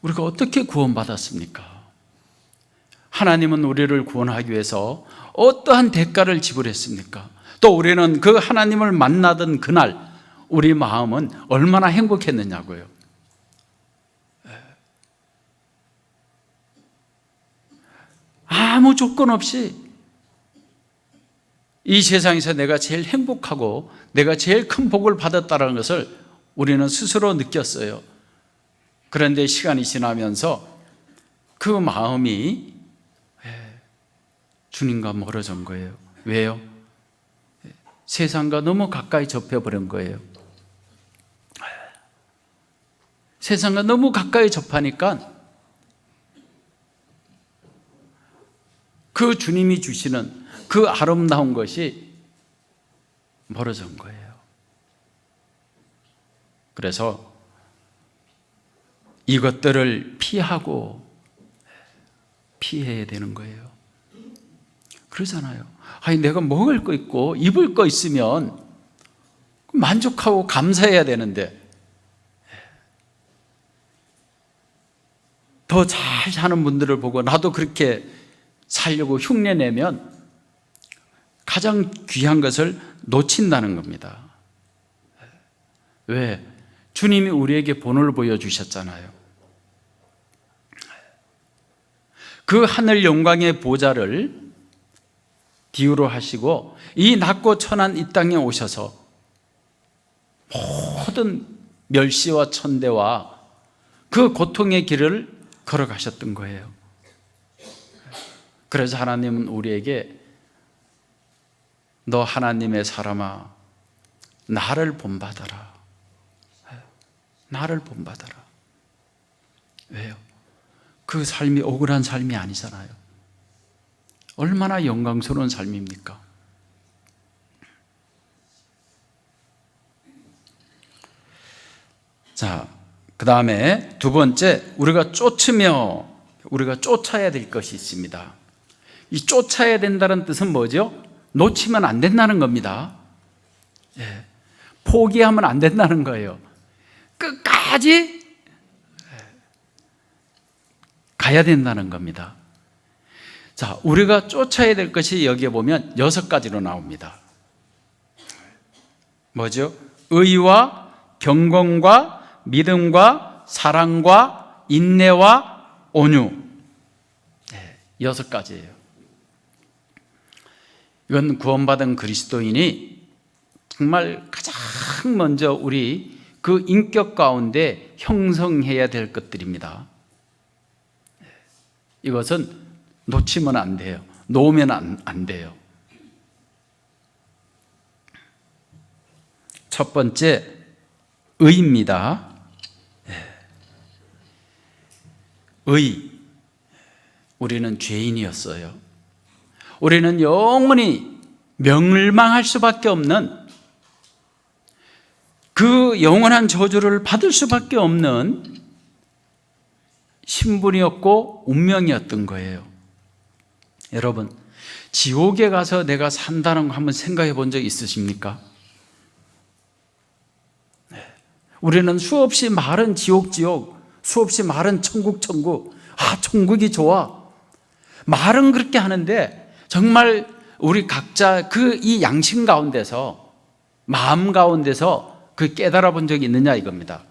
우리가 어떻게 구원받았습니까? 하나님은 우리를 구원하기 위해서 어떠한 대가를 지불했습니까? 또 우리는 그 하나님을 만나던 그날 우리 마음은 얼마나 행복했느냐고요. 아무 조건 없이 이 세상에서 내가 제일 행복하고 내가 제일 큰 복을 받았다는 것을 우리는 스스로 느꼈어요. 그런데 시간이 지나면서 그 마음이 주님과 멀어진 거예요. 왜요? 세상과 너무 가까이 접해버린 거예요. 세상과 너무 가까이 접하니까 그 주님이 주시는 그 아름다운 것이 멀어진 거예요. 그래서 이것들을 피해야 되는 거예요. 그러잖아요. 아니, 내가 먹을 거 있고 입을 거 있으면 만족하고 감사해야 되는데, 더 잘 사는 분들을 보고 나도 그렇게 살려고 흉내내면 가장 귀한 것을 놓친다는 겁니다. 왜? 주님이 우리에게 본을 보여주셨잖아요. 그 하늘 영광의 보좌를 뒤로 하시고 이 낮고 천한 이 땅에 오셔서 모든 멸시와 천대와 그 고통의 길을 걸어가셨던 거예요. 그래서 하나님은 우리에게 너 하나님의 사람아, 나를 본받아라. 나를 본받아라. 왜요? 그 삶이 억울한 삶이 아니잖아요. 얼마나 영광스러운 삶입니까? 자, 그 다음에 두 번째, 우리가 쫓아야 될 것이 있습니다. 이 쫓아야 된다는 뜻은 뭐죠? 놓치면 안 된다는 겁니다. 포기하면 안 된다는 거예요. 끝까지 가야 된다는 겁니다. 자, 우리가 쫓아야 될 것이 여기에 보면 6가지로 나옵니다. 뭐죠? 의와 경건과 믿음과 사랑과 인내와 온유. 6가지예요. 이건 구원받은 그리스도인이 정말 가장 먼저 우리 그 인격 가운데 형성해야 될 것들입니다. 이것은 놓치면 안 돼요. 놓으면 안 돼요. 첫 번째, 의입니다. 의. 우리는 죄인이었어요. 우리는 영원히 멸망할 수밖에 없는, 그 영원한 저주를 받을 수밖에 없는 신분이었고 운명이었던 거예요. 여러분, 지옥에 가서 내가 산다는 거 한번 생각해 본 적 있으십니까? 우리는 수없이 많은 지옥, 수없이 많은 천국, 천국이 좋아. 말은 그렇게 하는데 정말 우리 각자 이 양심 가운데서, 마음 가운데서 그 깨달아 본 적이 있느냐 이겁니다.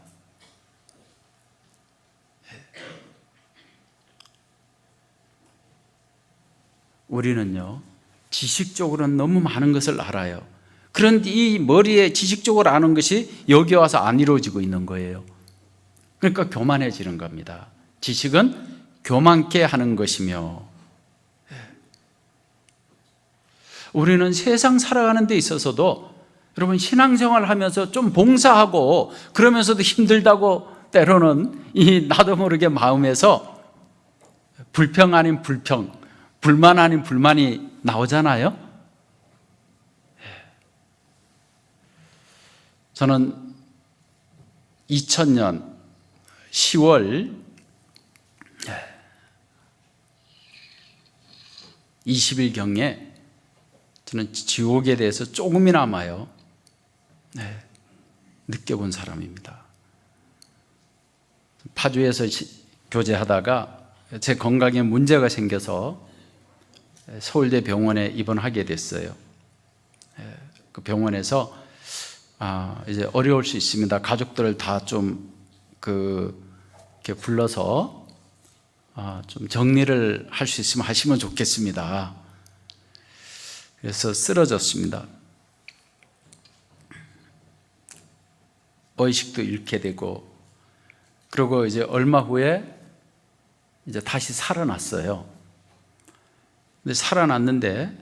우리는요, 지식적으로는 너무 많은 것을 알아요. 그런데 이 머리에 지식적으로 아는 것이 여기 와서 안 이루어지고 있는 거예요. 그러니까 교만해지는 겁니다. 지식은 교만케 하는 것이며, 우리는 세상 살아가는 데 있어서도 여러분 신앙생활 하면서 좀 봉사하고 그러면서도 힘들다고 때로는 이 나도 모르게 마음에서 불평 아닌 불평, 불만 아닌 불만이 나오잖아요. 저는 2000년 10월 20일경에 저는 지옥에 대해서 조금이나마요 느껴본 사람입니다. 파주에서 교제하다가 제 건강에 문제가 생겨서 서울대 병원에 입원하게 됐어요. 그 병원에서 이제 어려울 수 있습니다. 가족들을 다 좀 이렇게 불러서 좀 정리를 할 수 있으면 하시면 좋겠습니다. 그래서 쓰러졌습니다. 의식도 잃게 되고, 그리고 이제 얼마 후에 이제 다시 살아났어요. 근데 살아났는데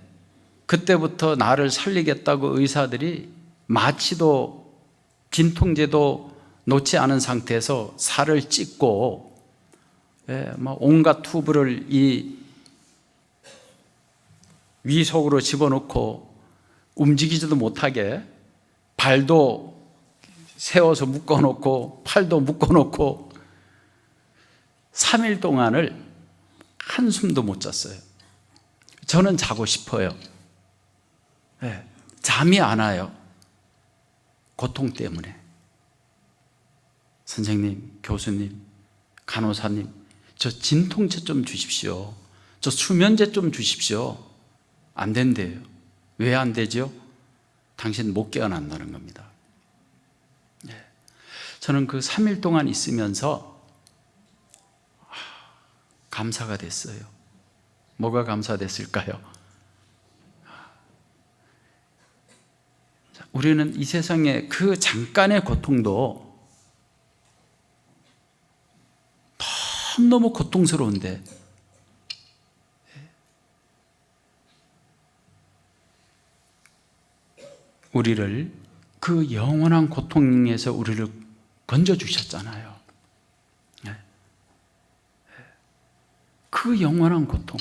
그때부터 나를 살리겠다고 의사들이 마취도 진통제도 놓지 않은 상태에서 살을 찢고, 온갖 튜브를 이 위 속으로 집어넣고 움직이지도 못하게 발도 세워서 묶어놓고 팔도 묶어놓고 3일 동안을 한숨도 못 잤어요. 저는 자고 싶어요. 잠이 안 와요. 고통 때문에. 선생님, 교수님, 간호사님, 저 진통제 좀 주십시오. 저 수면제 좀 주십시오. 안 된대요. 왜 안 되죠? 당신 못 깨어난다는 겁니다. 저는 그 3일 동안 있으면서 감사가 됐어요. 뭐가 감사됐을까요? 우리는 이 세상의 그 잠깐의 고통도 너무 고통스러운데 우리를 그 영원한 고통에서 우리를 건져주셨잖아요. 그 영원한 고통.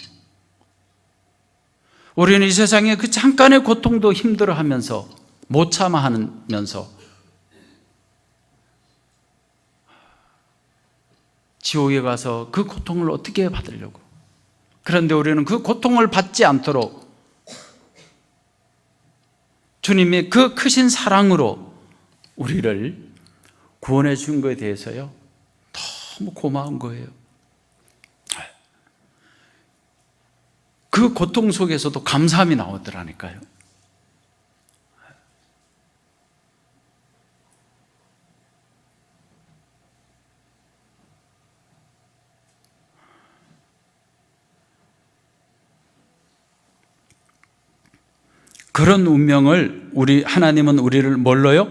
우리는 이 세상의 그 잠깐의 고통도 힘들어하면서 못 참아하면서 지옥에 가서 그 고통을 어떻게 받으려고. 그런데 우리는 그 고통을 받지 않도록 주님의 그 크신 사랑으로 우리를 구원해 준 것에 대해서요 너무 고마운 거예요. 그 고통 속에서도 감사함이 나오더라니까요. 그런 운명을 하나님은 우리를 뭘로요?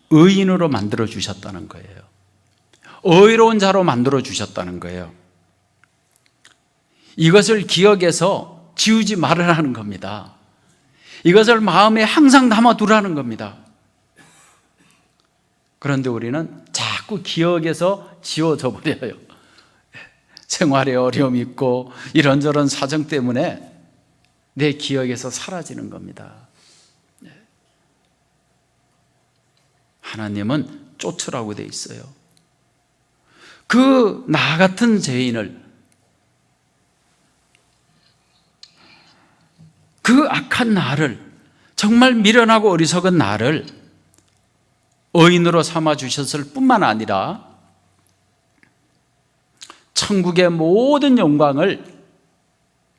의인으로 만들어 주셨다는 거예요. 의로운 자로 만들어 주셨다는 거예요. 이것을 기억해서 지우지 말으라는 겁니다. 이것을 마음에 항상 담아두라는 겁니다. 그런데 우리는 자꾸 기억해서 지워져 버려요. 생활에 어려움이 있고 이런저런 사정 때문에 내 기억에서 사라지는 겁니다. 하나님은 쫓으라고 돼 있어요. 그 나 같은 죄인을, 그 악한 나를, 정말 미련하고 어리석은 나를 의인으로 삼아 주셨을 뿐만 아니라 천국의 모든 영광을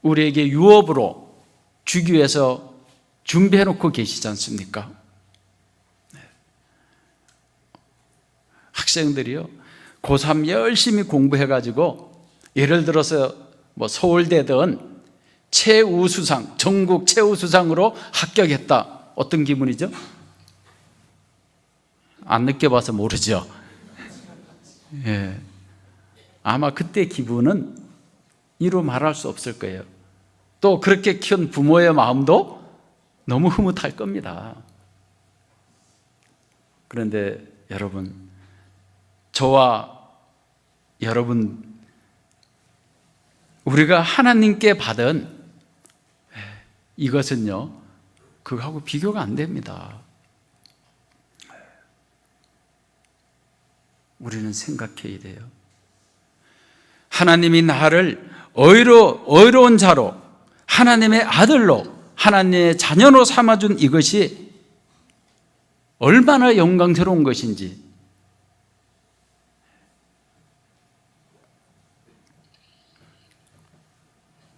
우리에게 유업으로 주기 위해서 준비해 놓고 계시지 않습니까? 학생들이요, 고3 열심히 공부해가지고 예를 들어서 뭐 서울대든 최우수상, 전국 최우수상으로 합격했다. 어떤 기분이죠? 안 느껴봐서 모르죠. 예. 아마 그때 기분은 이루 말할 수 없을 거예요. 또 그렇게 키운 부모의 마음도 너무 흐뭇할 겁니다. 그런데 여러분, 저와 여러분, 우리가 하나님께 받은 이것은요, 그거하고 비교가 안 됩니다. 우리는 생각해야 돼요. 하나님이 나를 의로운 자로, 하나님의 아들로, 하나님의 자녀로 삼아준 이것이 얼마나 영광스러운 것인지.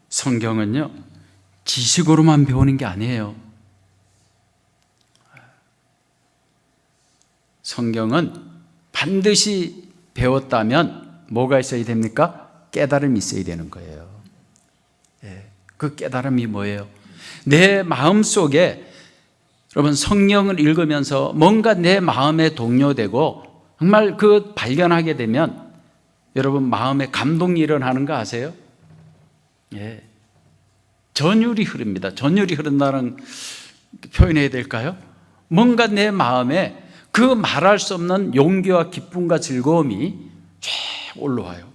성경은요, 지식으로만 배우는 게 아니에요. 성경은 반드시 배웠다면 뭐가 있어야 됩니까? 깨달음이 있어야 되는 거예요. 그 깨달음이 뭐예요? 내 마음속에, 여러분, 성경을 읽으면서 뭔가 내 마음에 동요되고 정말 그 발견하게 되면 여러분 마음에 감동이 일어나는 거 아세요? 전율이 흐릅니다. 전율이 흐른다는 표현해야 될까요? 뭔가 내 마음에 그 말할 수 없는 용기와 기쁨과 즐거움이 쫙 올라와요.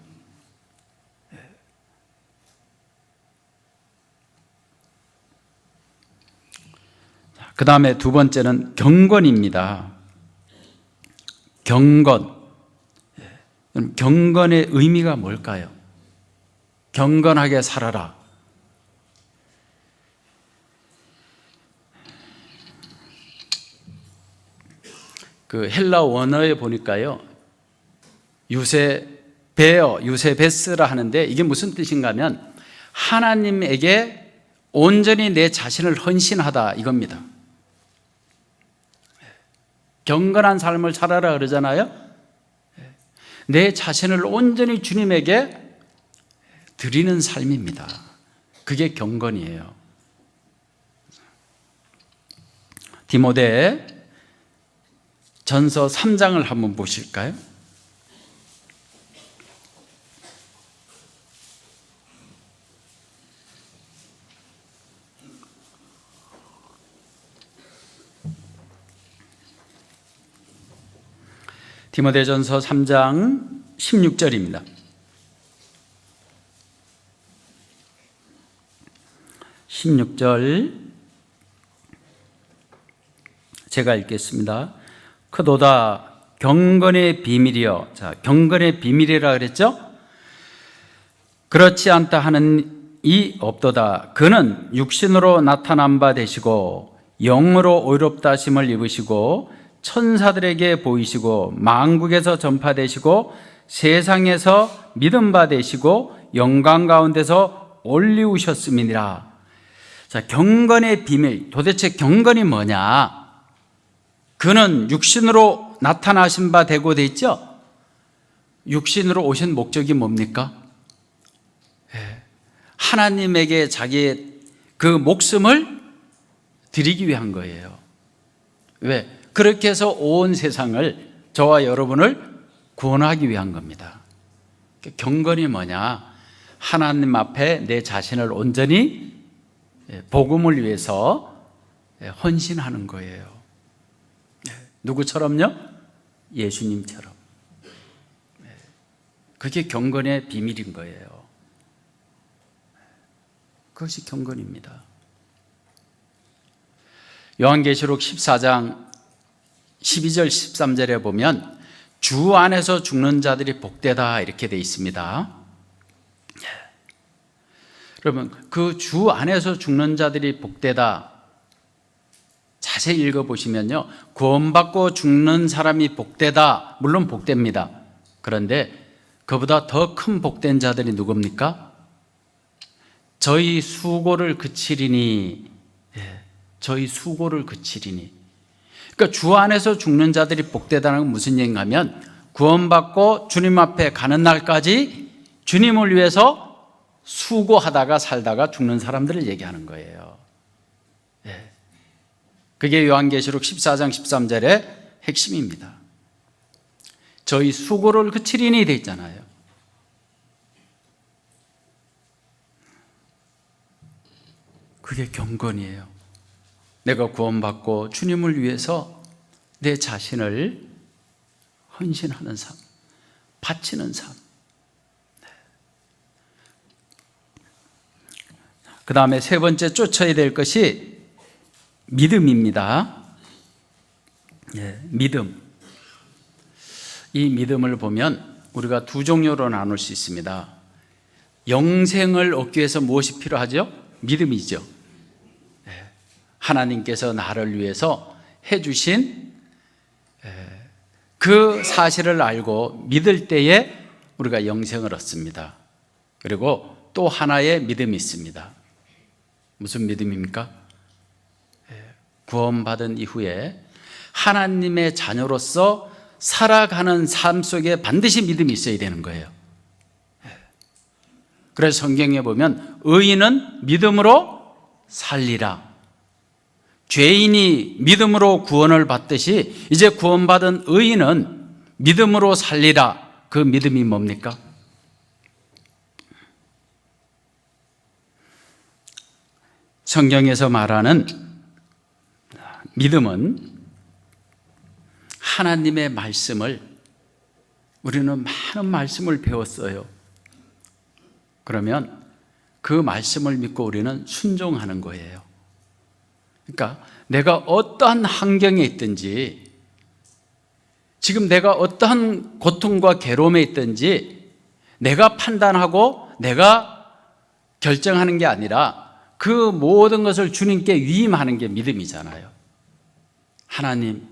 그 다음에 두 번째는 경건입니다. 경건. 경건의 의미가 뭘까요? 경건하게 살아라. 그 헬라 원어에 보니까요, 유세베스라 하는데 이게 무슨 뜻인가 하면 하나님에게 온전히 내 자신을 헌신하다 이겁니다. 경건한 삶을 살아라 그러잖아요. 내 자신을 온전히 주님에게 드리는 삶입니다. 그게 경건이에요. 디모데 전서 3장을 한번 보실까요? 디모데전서 3장 16절입니다. 16절 제가 읽겠습니다. 크도다 경건의 비밀이여. 자, 경건의 비밀이라 그랬죠? 그렇지 않다 하는 이 없도다. 그는 육신으로 나타난 바 되시고 영으로 의롭다 하심을 입으시고 천사들에게 보이시고 만국에서 전파되시고 세상에서 믿음 바 되시고 영광 가운데서 올리우셨음이니라. 자, 경건의 비밀. 도대체 경건이 뭐냐? 그는 육신으로 나타나신 바 되고 돼 있죠? 육신으로 오신 목적이 뭡니까? 하나님에게 자기의 그 목숨을 드리기 위한 거예요. 왜? 그렇게 해서 온 세상을, 저와 여러분을 구원하기 위한 겁니다. 경건이 뭐냐? 하나님 앞에 내 자신을 온전히 복음을 위해서 헌신하는 거예요. 누구처럼요? 예수님처럼. 그게 경건의 비밀인 거예요. 그것이 경건입니다. 요한계시록 14장 12절 13절에 보면 주 안에서 죽는 자들이 복되다 이렇게 돼 있습니다. 여러분, 그 주 안에서 죽는 자들이 복되다 자세히 읽어보시면요, 구원받고 죽는 사람이 복되다, 물론 복됩니다. 그런데 그보다 더 큰 복된 자들이 누굽니까? 저희 수고를 그치리니, 저희 수고를 그치리니. 그러니까 주 안에서 죽는 자들이 복되다는 건 무슨 얘기냐면, 구원받고 주님 앞에 가는 날까지 주님을 위해서 수고하다가 살다가 죽는 사람들을 얘기하는 거예요. 그게 요한계시록 14장 13절의 핵심입니다. 저희 수고를 그치리니 돼 있잖아요. 그게 경건이에요. 내가 구원받고 주님을 위해서 내 자신을 헌신하는 삶, 바치는 삶. 그 다음에 세 번째 쫓아야 될 것이 믿음입니다. 믿음. 이 믿음을 보면 우리가 두 종류로 나눌 수 있습니다. 영생을 얻기 위해서 무엇이 필요하죠? 믿음이죠. 하나님께서 나를 위해서 해주신 그 사실을 알고 믿을 때에 우리가 영생을 얻습니다. 그리고 또 하나의 믿음이 있습니다. 무슨 믿음입니까? 구원받은 이후에 하나님의 자녀로서 살아가는 삶 속에 반드시 믿음이 있어야 되는 거예요. 그래서 성경에 보면 의인은 믿음으로 살리라. 죄인이 믿음으로 구원을 받듯이 이제 구원받은 의인은 믿음으로 살리라. 그 믿음이 뭡니까? 성경에서 말하는 믿음은 하나님의 말씀을, 우리는 많은 말씀을 배웠어요. 그러면 그 말씀을 믿고 우리는 순종하는 거예요. 그러니까 내가 어떠한 환경에 있든지, 지금 내가 어떠한 고통과 괴로움에 있든지 내가 판단하고 내가 결정하는 게 아니라 그 모든 것을 주님께 위임하는 게 믿음이잖아요. 하나님,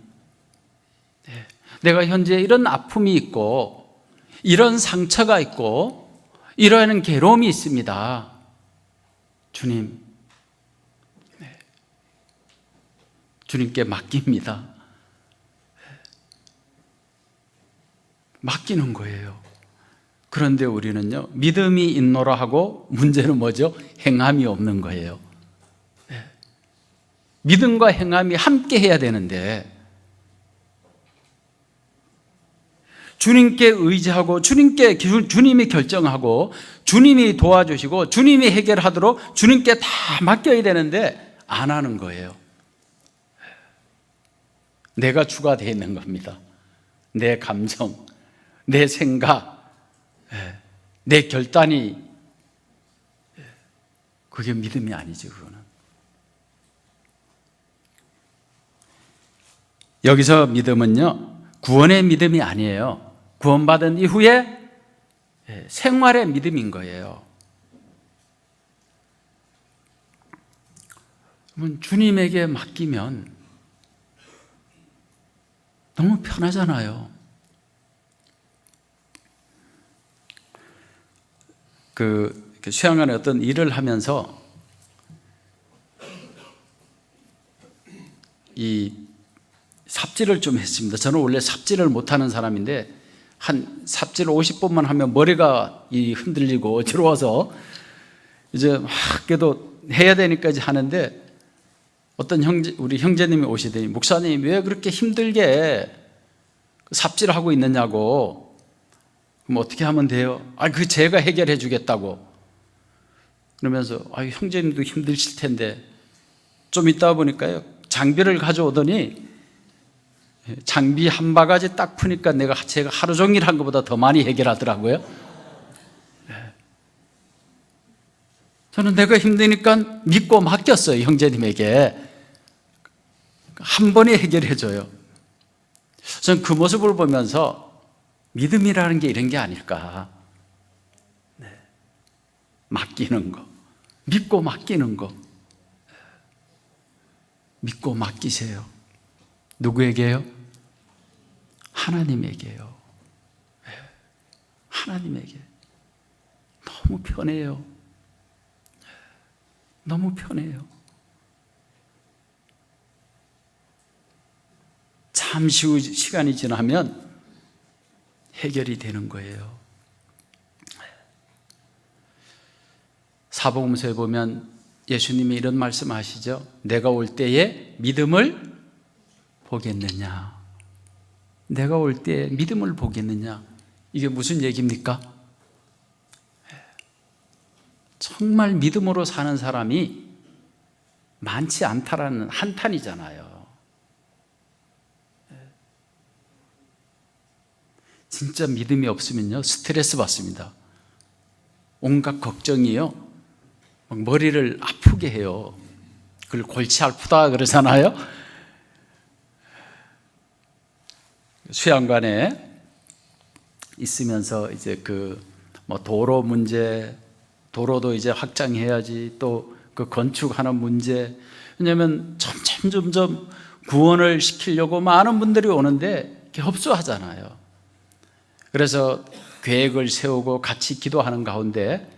내가 현재 이런 아픔이 있고 이런 상처가 있고 이러한 괴로움이 있습니다. 주님, 주님께 맡깁니다. 맡기는 거예요. 그런데 우리는요, 믿음이 있노라 하고 문제는 뭐죠? 행함이 없는 거예요. 믿음과 행함이 함께 해야 되는데, 주님께 의지하고 주님이 결정하고 주님이 도와주시고 주님이 해결하도록 주님께 다 맡겨야 되는데 안 하는 거예요. 내가 주가 되어 있는 겁니다. 내 감정, 내 생각, 내 결단이, 그게 믿음이 아니죠. 그거는. 여기서 믿음은요, 구원의 믿음이 아니에요. 구원받은 이후에 생활의 믿음인 거예요. 그러면 주님에게 맡기면 너무 편하잖아요. 수양안에 어떤 일을 하면서 이 삽질을 좀 했습니다. 저는 원래 삽질을 못하는 사람인데 한 삽질 50번만 하면 머리가 흔들리고 어지러워서 이제 막 그래도 해야 되니까 이제 하는데, 어떤 우리 형제님이 오시더니 목사님 왜 그렇게 힘들게 삽질하고 있느냐고. 그럼 어떻게 하면 돼요? 그 제가 해결해 주겠다고. 그러면서 형제님도 힘드실 텐데, 좀 있다 보니까요, 장비를 가져오더니 장비 한 바가지 딱 푸니까 제가 하루 종일 한 것보다 더 많이 해결하더라고요. 저는 내가 힘드니까 믿고 맡겼어요. 형제님에게 한 번에 해결해 줘요. 저는 그 모습을 보면서 믿음이라는 게 이런 게 아닐까. 맡기는 거, 믿고 맡기는 거. 믿고 맡기세요. 누구에게요? 하나님에게요. 하나님에게 너무 편해요. 너무 편해요. 잠시 후 시간이 지나면 해결이 되는 거예요. 사복음서에 보면 예수님이 이런 말씀하시죠. 내가 올 때에 믿음을 보겠느냐. 내가 올 때에 믿음을 보겠느냐. 이게 무슨 얘기입니까? 정말 믿음으로 사는 사람이 많지 않다라는 한탄이잖아요. 진짜 믿음이 없으면요, 스트레스 받습니다. 온갖 걱정이요, 막 머리를 아프게 해요. 그걸 골치 아프다 그러잖아요. 수양관에 있으면서 이제 도로 문제, 도로도 이제 확장해야지, 또 그 건축하는 문제, 왜냐하면 점점 구원을 시키려고 많은 분들이 오는데 협소하잖아요. 그래서 계획을 세우고 같이 기도하는 가운데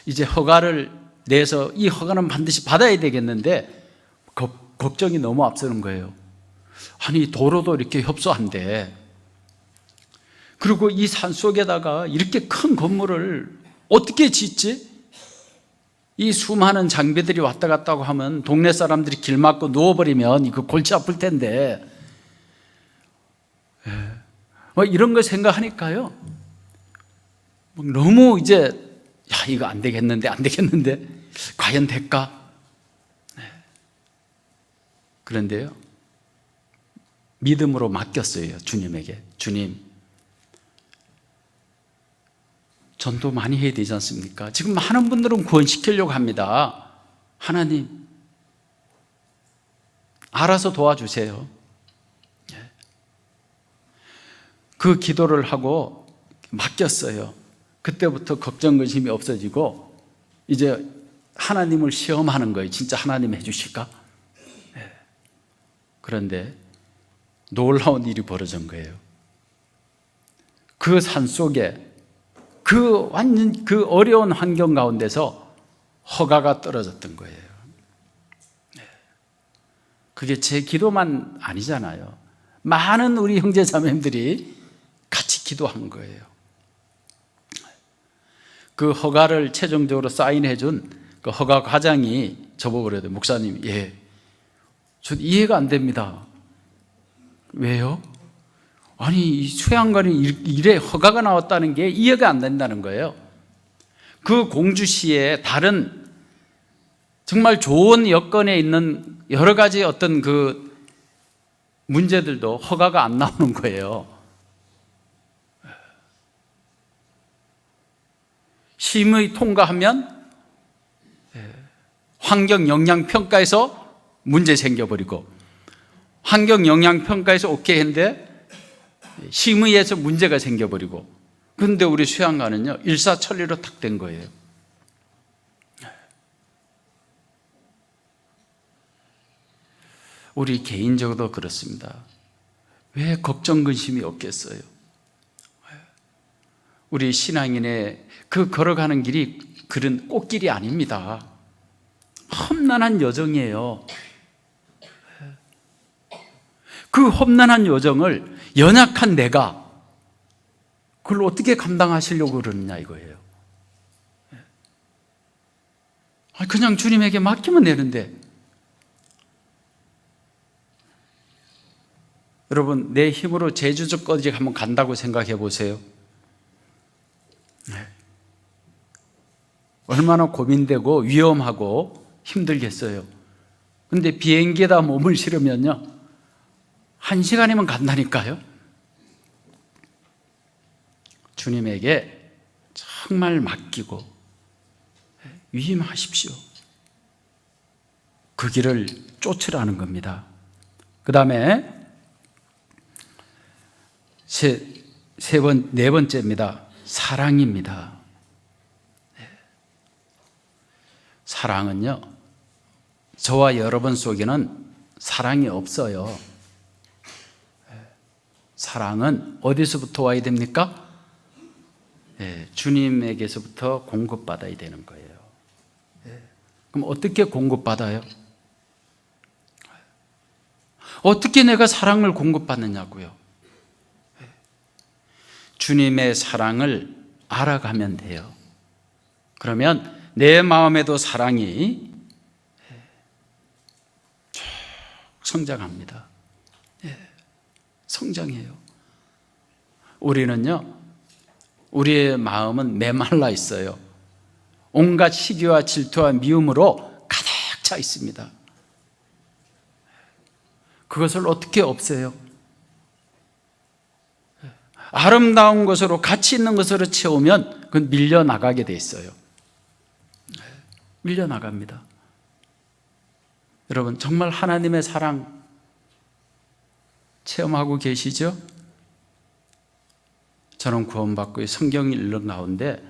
이제 허가를 내서 이 허가는 반드시 받아야 되겠는데 걱정이 너무 앞서는 거예요. 아니, 도로도 이렇게 협소한데, 그리고 이 산속에다가 이렇게 큰 건물을 어떻게 짓지? 이 수많은 장비들이 왔다 갔다 하면 동네 사람들이 길 막고 누워버리면 이거 골치 아플 텐데, 이런 거 생각하니까요, 너무 이제 이거 안 되겠는데 과연 될까? 그런데요, 믿음으로 맡겼어요. 주님에게. 주님, 전도 많이 해야 되지 않습니까? 지금 많은 분들은 구원시키려고 합니다. 하나님, 알아서 도와주세요. 그 기도를 하고 맡겼어요. 그때부터 걱정, 근심이 없어지고 이제 하나님을 시험하는 거예요. 진짜 하나님 해주실까? 그런데 놀라운 일이 벌어진 거예요. 그 산속에 완전 어려운 환경 가운데서 허가가 떨어졌던 거예요. 그게 제 기도만 아니잖아요. 많은 우리 형제 자매님들이 같이 기도한 거예요. 그 허가를 최종적으로 사인해 준 그 허가 과장이 저보고 그래요. 목사님, 저 이해가 안 됩니다. 왜요? 아니, 이 수양관이 이래 허가가 나왔다는 게 이해가 안 된다는 거예요. 그 공주시에 다른 정말 좋은 여건에 있는 여러 가지 어떤 그 문제들도 허가가 안 나오는 거예요. 심의 통과하면 환경영향평가에서 문제 생겨버리고, 환경영향평가에서 오케이 했는데 심의에서 문제가 생겨버리고, 그런데 우리 수양관은요, 일사천리로 탁 된 거예요. 우리 개인적으로도 그렇습니다. 왜 걱정, 근심이 없겠어요? 우리 신앙인의 그 걸어가는 길이 그런 꽃길이 아닙니다. 험난한 여정이에요. 그 험난한 여정을 연약한 내가 그걸 어떻게 감당하시려고 그러느냐 이거예요. 그냥 주님에게 맡기면 되는데, 여러분, 내 힘으로 제주도까지 한번 간다고 생각해 보세요. 얼마나 고민되고 위험하고 힘들겠어요. 그런데 비행기에다 몸을 실으면요, 1시간이면 간다니까요. 주님에게 정말 맡기고 위임하십시오. 그 길을 쫓으라는 겁니다. 그 다음에 네 번째입니다. 사랑입니다. 사랑은요, 저와 여러분 속에는 사랑이 없어요. 사랑은 어디서부터 와야 됩니까? 주님에게서부터 공급받아야 되는 거예요. 그럼 어떻게 공급받아요? 어떻게 내가 사랑을 공급받느냐고요? 주님의 사랑을 알아가면 돼요. 그러면 내 마음에도 사랑이 쭉 성장합니다. 성장해요. 우리는요, 우리의 마음은 메말라 있어요. 온갖 시기와 질투와 미움으로 가득 차 있습니다. 그것을 어떻게 없애요? 아름다운 것으로, 가치 있는 것으로 채우면 그건 밀려나가게 돼 있어요. 밀려나갑니다. 여러분, 정말 하나님의 사랑 체험하고 계시죠? 저는 구원받고 성경 읽는 가운데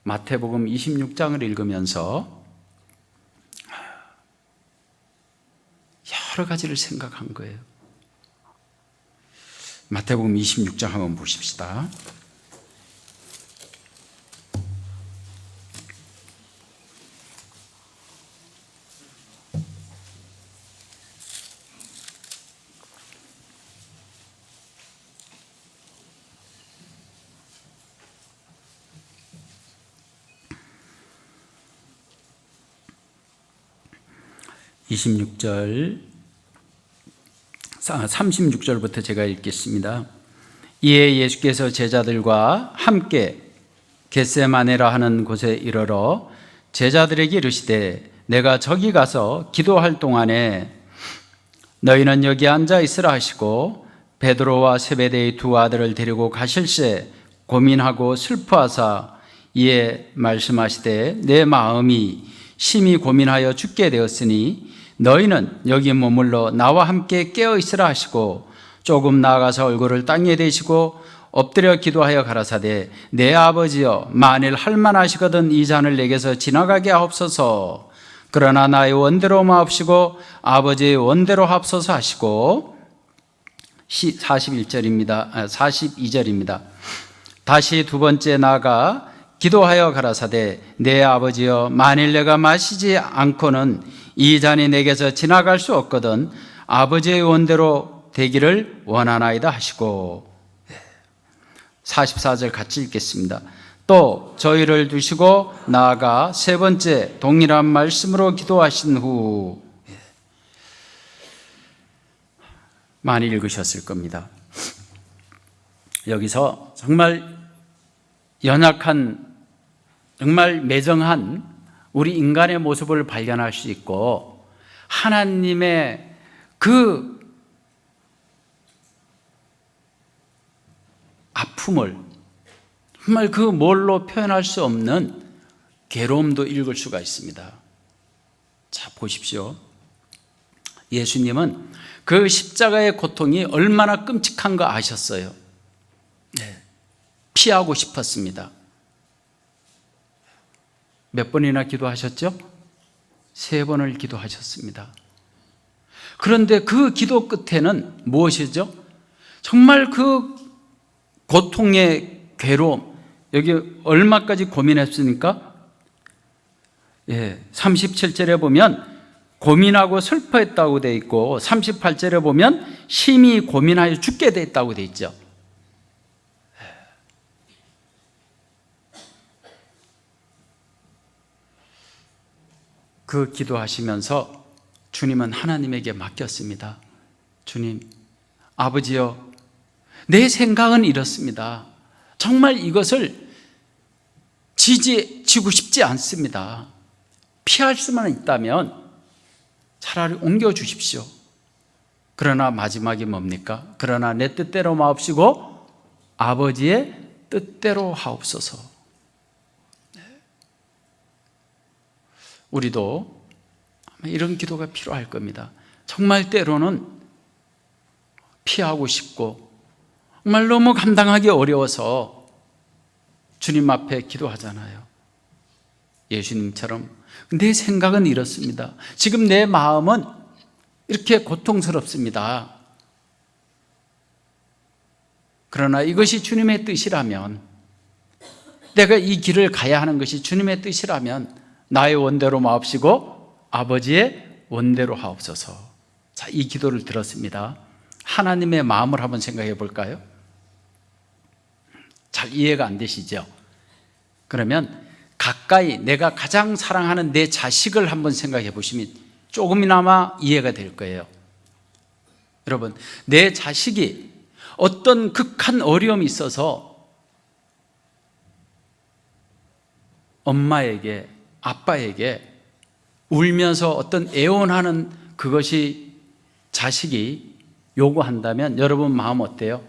마태복음 26장을 읽으면서 여러 가지를 생각한 거예요. 마태복음 26장 한번 보십시다. (26절) 36절부터 제가 읽겠습니다. 이에 예수께서 제자들과 함께 겟세마네라 하는 곳에 이르러 제자들에게 이르시되 내가 저기 가서 기도할 동안에 너희는 여기 앉아 있으라 하시고 베드로와 세베대의 두 아들을 데리고 가실새 고민하고 슬퍼하사 이에 말씀하시되 내 마음이 심히 고민하여 죽게 되었으니 너희는 여기 머물러 나와 함께 깨어 있으라 하시고 조금 나아가서 얼굴을 땅에 대시고 엎드려 기도하여 가라사대 내 아버지여 만일 할만하시거든 이 잔을 내게서 지나가게 하옵소서. 그러나 나의 원대로 마옵시고 아버지의 원대로 하옵소서 하시고 42절입니다. 다시 두 번째 나아가 기도하여 가라사대 내 아버지여 만일 내가 마시지 않고는 이 잔이 내게서 지나갈 수 없거든 아버지의 원대로 되기를 원하나이다 하시고 44절 같이 읽겠습니다. 또 저희를 두시고 나아가 세 번째 동일한 말씀으로 기도하신 후 많이 읽으셨을 겁니다. 여기서 정말 연약한, 정말 매정한 우리 인간의 모습을 발견할 수 있고 하나님의 그 아픔을 정말 그 뭘로 표현할 수 없는 괴로움도 읽을 수가 있습니다. 자, 보십시오. 예수님은 그 십자가의 고통이 얼마나 끔찍한 거 아셨어요. 피하고 싶었습니다. 몇 번이나 기도하셨죠? 3번을 기도하셨습니다. 그런데 그 기도 끝에는 무엇이죠? 정말 그 고통의 괴로움, 여기 얼마까지 고민했습니까? 37절에 보면 고민하고 슬퍼했다고 되어 있고 38절에 보면 심히 고민하여 죽게 되었다고 되어 있죠. 그 기도하시면서 주님은 하나님에게 맡겼습니다. 주님, 아버지여, 내 생각은 이렇습니다. 정말 이것을 지고 싶지 않습니다. 피할 수만 있다면 차라리 옮겨주십시오. 그러나 마지막이 뭡니까? 그러나 내 뜻대로 마옵시고 아버지의 뜻대로 하옵소서. 우리도 이런 기도가 필요할 겁니다. 정말 때로는 피하고 싶고 정말 너무 감당하기 어려워서 주님 앞에 기도하잖아요. 예수님처럼 내 생각은 이렇습니다. 지금 내 마음은 이렇게 고통스럽습니다. 그러나 이것이 주님의 뜻이라면 내가 이 길을 가야 하는 것이 주님의 뜻이라면 나의 원대로 마옵시고 아버지의 원대로 하옵소서. 자, 이 기도를 들었습니다. 하나님의 마음을 한번 생각해 볼까요? 잘 이해가 안 되시죠? 그러면 가까이 내가 가장 사랑하는 내 자식을 한번 생각해 보시면 조금이나마 이해가 될 거예요. 여러분, 내 자식이 어떤 극한 어려움이 있어서 엄마에게, 아빠에게 울면서 어떤 애원하는 그것이 자식이 요구한다면 여러분 마음 어때요?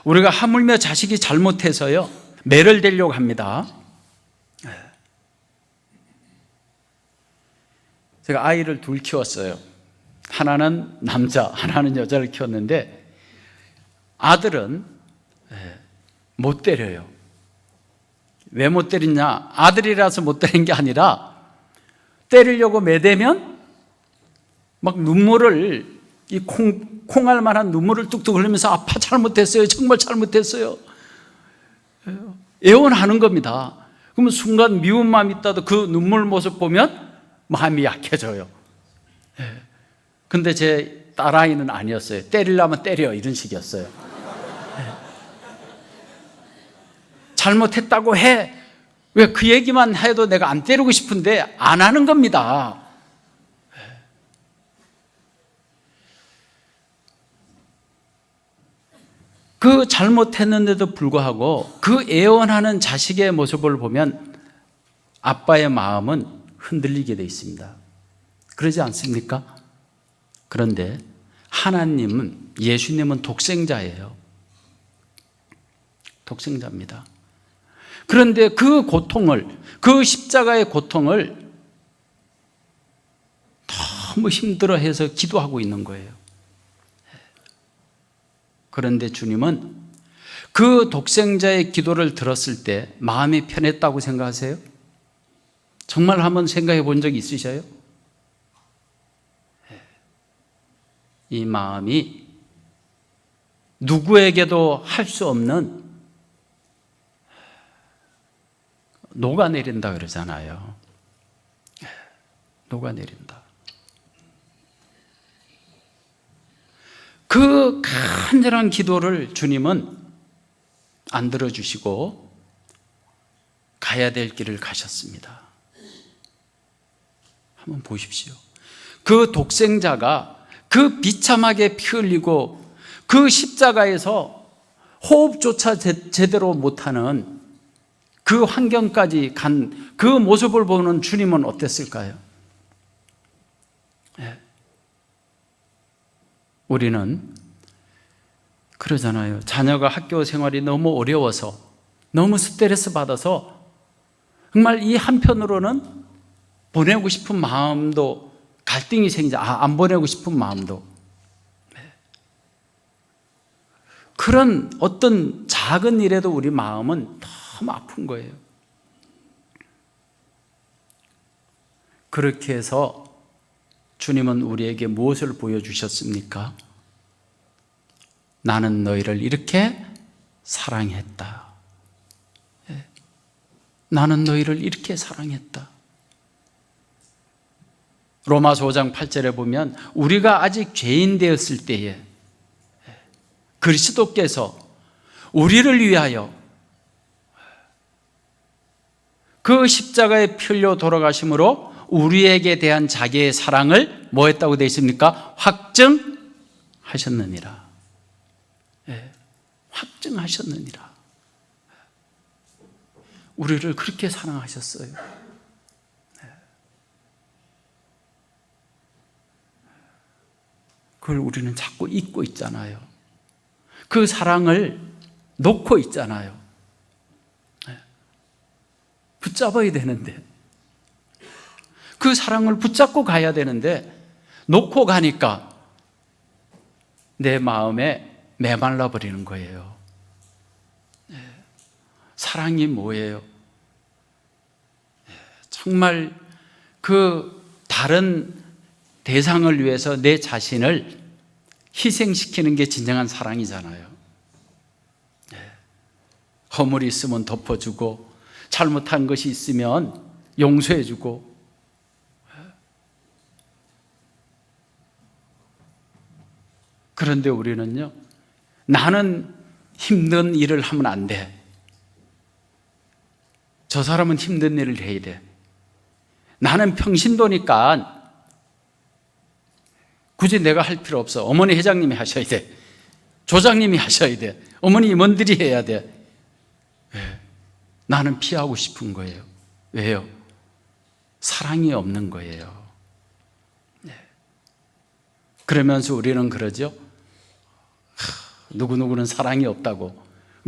우리가 하물며 자식이 잘못해서요 매를 대려고 합니다. 제가 아이를 둘 키웠어요. 하나는 남자, 하나는 여자를 키웠는데 아들은 못 때려요. 왜 못 때리냐? 아들이라서 못 때린 게 아니라 때리려고 매대면 막 눈물을 이 콩알 만한 눈물을 뚝뚝 흘리면서 아빠 잘못했어요. 정말 잘못했어요. 애원하는 겁니다. 그러면 순간 미운 마음이 있다도 그 눈물 모습 보면 마음이 약해져요. 근데 제 딸아이는 아니었어요. 때리려면 때려 이런 식이었어요. 잘못했다고 해. 왜 그 얘기만 해도 내가 안 때리고 싶은데 안 하는 겁니다. 그 잘못했는데도 불구하고 그 애원하는 자식의 모습을 보면 아빠의 마음은 흔들리게 되어 있습니다. 그러지 않습니까? 그런데 하나님은, 예수님은 독생자예요. 독생자입니다. 그런데 그 고통을, 그 십자가의 고통을 너무 힘들어해서 기도하고 있는 거예요. 그런데 주님은 그 독생자의 기도를 들었을 때 마음이 편했다고 생각하세요? 정말 한번 생각해 본 적 있으셔요? 이 마음이 누구에게도 할 수 없는 녹아내린다 그러잖아요. 녹아내린다. 그 간절한 기도를 주님은 안 들어주시고 가야 될 길을 가셨습니다. 한번 보십시오. 그 독생자가 그 비참하게 피 흘리고 그 십자가에서 호흡조차 제대로 못하는 그 환경까지 간 그 모습을 보는 주님은 어땠을까요? 우리는 그러잖아요. 자녀가 학교 생활이 너무 어려워서, 너무 스트레스 받아서 정말 이 한편으로는 보내고 싶은 마음도 갈등이 생기자. 안 보내고 싶은 마음도. 그런 어떤 작은 일에도 우리 마음은 너무 아픈 거예요. 그렇게 해서 주님은 우리에게 무엇을 보여주셨습니까? 나는 너희를 이렇게 사랑했다. 나는 너희를 이렇게 사랑했다. 로마서 5장 8절에 보면 우리가 아직 죄인 되었을 때에 그리스도께서 우리를 위하여 그 십자가에 피 흘려 돌아가심으로 우리에게 대한 자기의 사랑을 뭐 했다고 되어 있습니까? 확증하셨느니라. 확증하셨느니라. 우리를 그렇게 사랑하셨어요. 그걸 우리는 자꾸 잊고 있잖아요. 그 사랑을 놓고 있잖아요. 붙잡아야 되는데, 그 사랑을 붙잡고 가야 되는데 놓고 가니까 내 마음에 메말라 버리는 거예요. 사랑이 뭐예요? 정말 그 다른 대상을 위해서 내 자신을 희생시키는 게 진정한 사랑이잖아요. 허물이 있으면 덮어주고 잘못한 것이 있으면 용서해주고. 그런데 우리는요, 나는 힘든 일을 하면 안 돼. 저 사람은 힘든 일을 해야 돼. 나는 평신도니까 굳이 내가 할 필요 없어. 어머니 회장님이 하셔야 돼. 조장님이 하셔야 돼. 어머니 임원들이 해야 돼. 왜? 나는 피하고 싶은 거예요. 왜요? 사랑이 없는 거예요. 네. 그러면서 우리는 그러죠. 누구누구는 사랑이 없다고.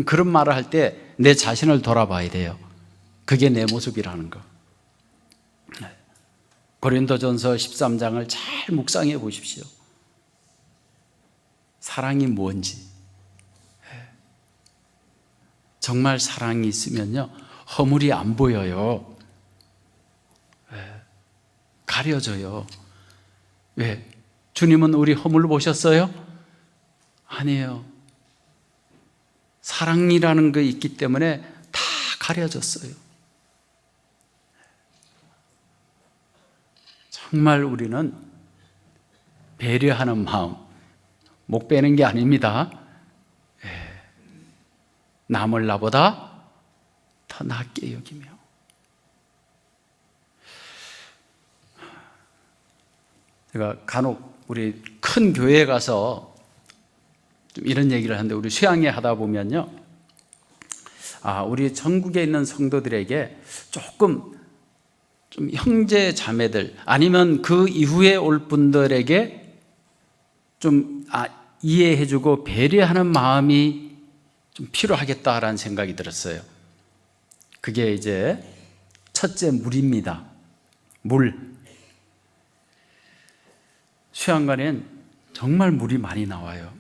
그런 말을 할 때 내 자신을 돌아봐야 돼요. 그게 내 모습이라는 거. 고린도전서 13장을 잘 묵상해 보십시오. 사랑이 뭔지. 정말 사랑이 있으면요, 허물이 안 보여요. 가려져요. 왜? 주님은 우리 허물 보셨어요? 아니에요. 사랑이라는 게 있기 때문에 다 가려졌어요. 정말 우리는 배려하는 마음, 목 빼는 게 아닙니다. 남을 나보다 더 낫게 여기며. 제가 간혹 우리 큰 교회에 가서 좀 이런 얘기를 하는데, 우리 수양회 하다 보면요, 우리 전국에 있는 성도들에게 조금 좀 형제 자매들 아니면 그 이후에 올 분들에게 좀 이해해주고 배려하는 마음이 좀 필요하겠다라는 생각이 들었어요. 그게 이제 첫째, 물입니다. 물. 수양관엔 정말 물이 많이 나와요.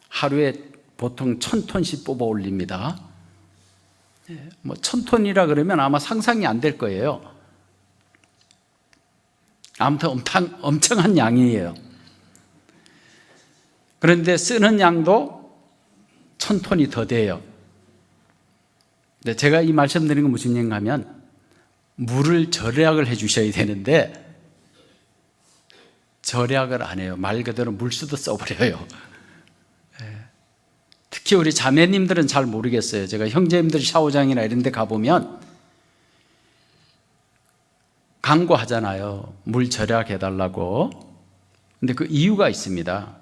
하루에 보통 1000톤씩 뽑아 올립니다. 1000톤이라 그러면 아마 상상이 안 될 거예요. 아무튼 엄청난 양이에요. 그런데 쓰는 양도 1000톤이 더 돼요. 근데 제가 이 말씀 드리는 건 무슨 얘기인가 하면, 물을 절약을 해 주셔야 되는데 절약을 안 해요. 말 그대로 물수도 써버려요. 특히 우리 자매님들은 잘 모르겠어요. 제가 형제님들 샤워장이나 이런 데 가보면 광고하잖아요. 물 절약해달라고. 근데 그 이유가 있습니다.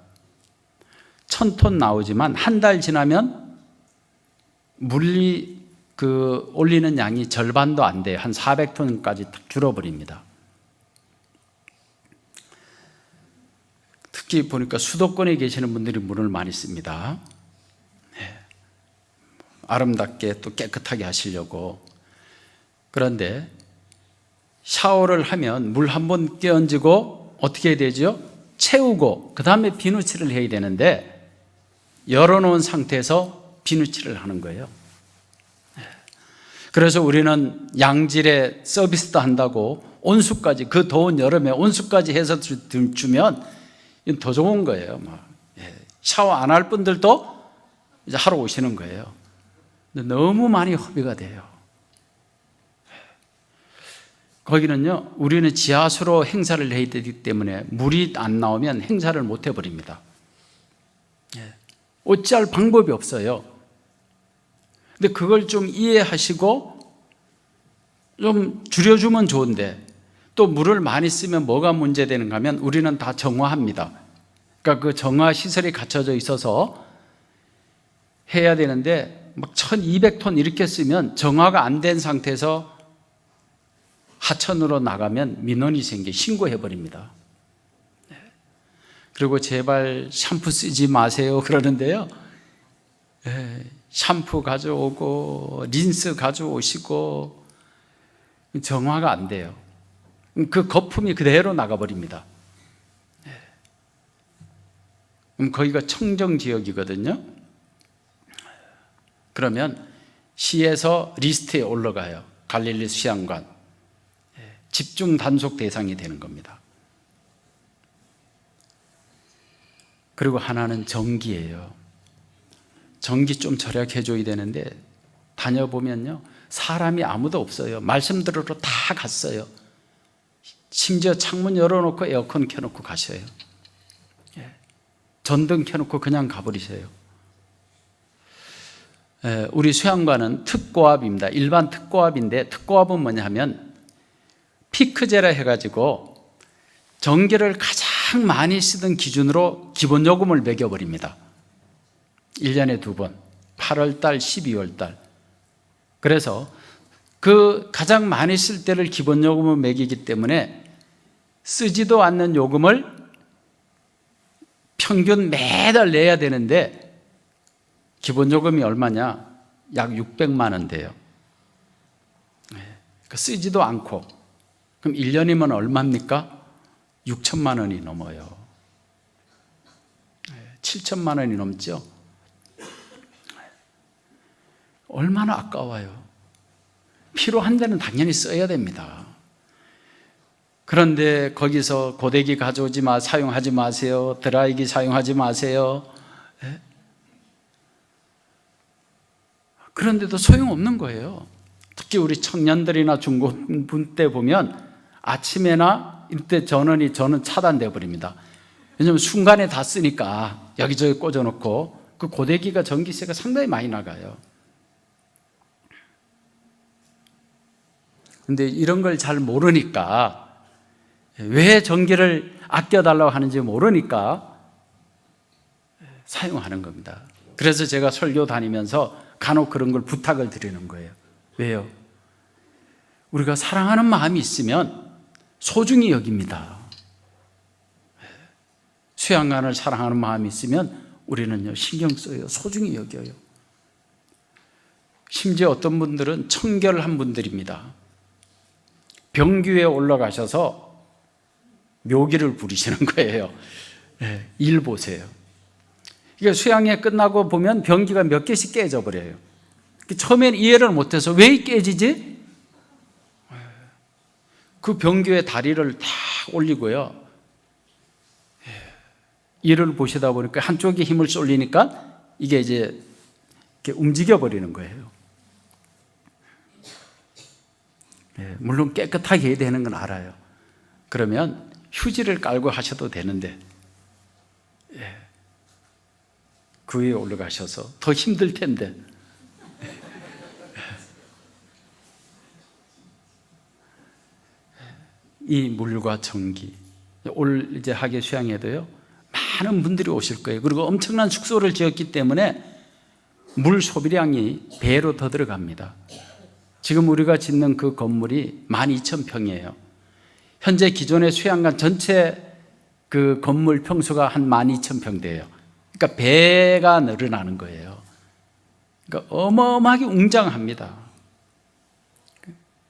1000톤 나오지만 한 달 지나면 물이 올리는 양이 절반도 안 돼요. 한 400톤까지 딱 줄어버립니다. 특히 보니까 수도권에 계시는 분들이 물을 많이 씁니다. 아름답게 또 깨끗하게 하시려고. 그런데 샤워를 하면 물 한 번 끼얹고 어떻게 해야 되죠? 채우고 그 다음에 비누칠을 해야 되는데, 열어놓은 상태에서 비누칠을 하는 거예요. 그래서 우리는 양질의 서비스도 한다고 온수까지, 그 더운 여름에 온수까지 해서 주면 이건 더 좋은 거예요. 샤워 안 할 분들도 이제 하러 오시는 거예요. 근데 너무 많이 허비가 돼요. 거기는요, 우리는 지하수로 행사를 해야 되기 때문에 물이 안 나오면 행사를 못 해버립니다. 어찌할 방법이 없어요. 근데 그걸 좀 이해하시고 좀 줄여주면 좋은데, 또 물을 많이 쓰면 뭐가 문제되는가 하면, 우리는 다 정화합니다. 그러니까 그 정화 시설이 갖춰져 있어서 해야 되는데, 막 1200톤 이렇게 쓰면 정화가 안 된 상태에서 하천으로 나가면 민원이 생겨 신고해버립니다. 그리고 제발 샴푸 쓰지 마세요 그러는데요, 샴푸 가져오고 린스 가져오시고 정화가 안 돼요. 그 거품이 그대로 나가버립니다. 그럼 거기가 청정지역이거든요. 그러면 시에서 리스트에 올라가요. 갈릴리 수양관 집중 단속 대상이 되는 겁니다. 그리고 하나는 전기예요. 전기 좀 절약해 줘야 되는데 다녀보면요, 사람이 아무도 없어요. 말씀 들으러 다 갔어요. 심지어 창문 열어놓고 에어컨 켜놓고 가셔요. 전등 켜놓고 그냥 가버리세요. 우리 수양관은 특고압입니다. 일반 특고압인데, 특고압은 뭐냐 하면 피크제라 해가지고 전기를 가장 많이 쓰던 기준으로 기본요금을 매겨버립니다. 1년에 2번, 8월달, 12월달. 그래서 그 가장 많이 쓸 때를 기본요금을 매기기 때문에 쓰지도 않는 요금을 평균 매달 내야 되는데, 기본요금이 얼마냐? 약 600만 원 돼요. 쓰지도 않고. 그럼 1년이면 얼마입니까? 6천만 원이 넘어요. 7천만 원이 넘죠? 얼마나 아까워요. 필요한 데는 당연히 써야 됩니다. 그런데 거기서 고데기 가져오지 마, 사용하지 마세요. 드라이기 사용하지 마세요. 그런데도 소용없는 거예요. 특히 우리 청년들이나 중고분 때 보면 아침에나 이때 저는 차단돼 버립니다. 왜냐하면 순간에 다 쓰니까 여기저기 꽂아놓고 그 고데기가 전기세가 상당히 많이 나가요. 근데 이런 걸 잘 모르니까, 왜 전기를 아껴달라고 하는지 모르니까 사용하는 겁니다. 그래서 제가 설교 다니면서 간혹 그런 걸 부탁을 드리는 거예요. 왜요? 우리가 사랑하는 마음이 있으면 소중히 여깁니다. 수양관을 사랑하는 마음이 있으면 우리는요, 신경 써요. 소중히 여겨요. 심지어 어떤 분들은 청결한 분들입니다. 병규에 올라가셔서 묘기를 부리시는 거예요. 일 보세요. 이게 수양회 끝나고 보면 병기가 몇 개씩 깨져 버려요. 처음엔 이해를 못해서 왜 깨지지? 그 병규의 다리를 다 올리고요, 일을 보시다 보니까 한쪽에 힘을 쏠리니까 이게 이제 이렇게 움직여 버리는 거예요. 물론 깨끗하게 해야 되는 건 알아요. 그러면 휴지를 깔고 하셔도 되는데, 그 위에 올라가셔서 더 힘들 텐데. 이 물과 전기, 올 이제 하계 수양회도요, 많은 분들이 오실 거예요. 그리고 엄청난 숙소를 지었기 때문에 물 소비량이 배로 더 들어갑니다. 지금 우리가 짓는 그 건물이 12,000평이에요. 현재 기존의 수양관 전체 그 건물 평수가 한 12,000평 돼요. 그러니까 배가 늘어나는 거예요. 그러니까 어마어마하게 웅장합니다.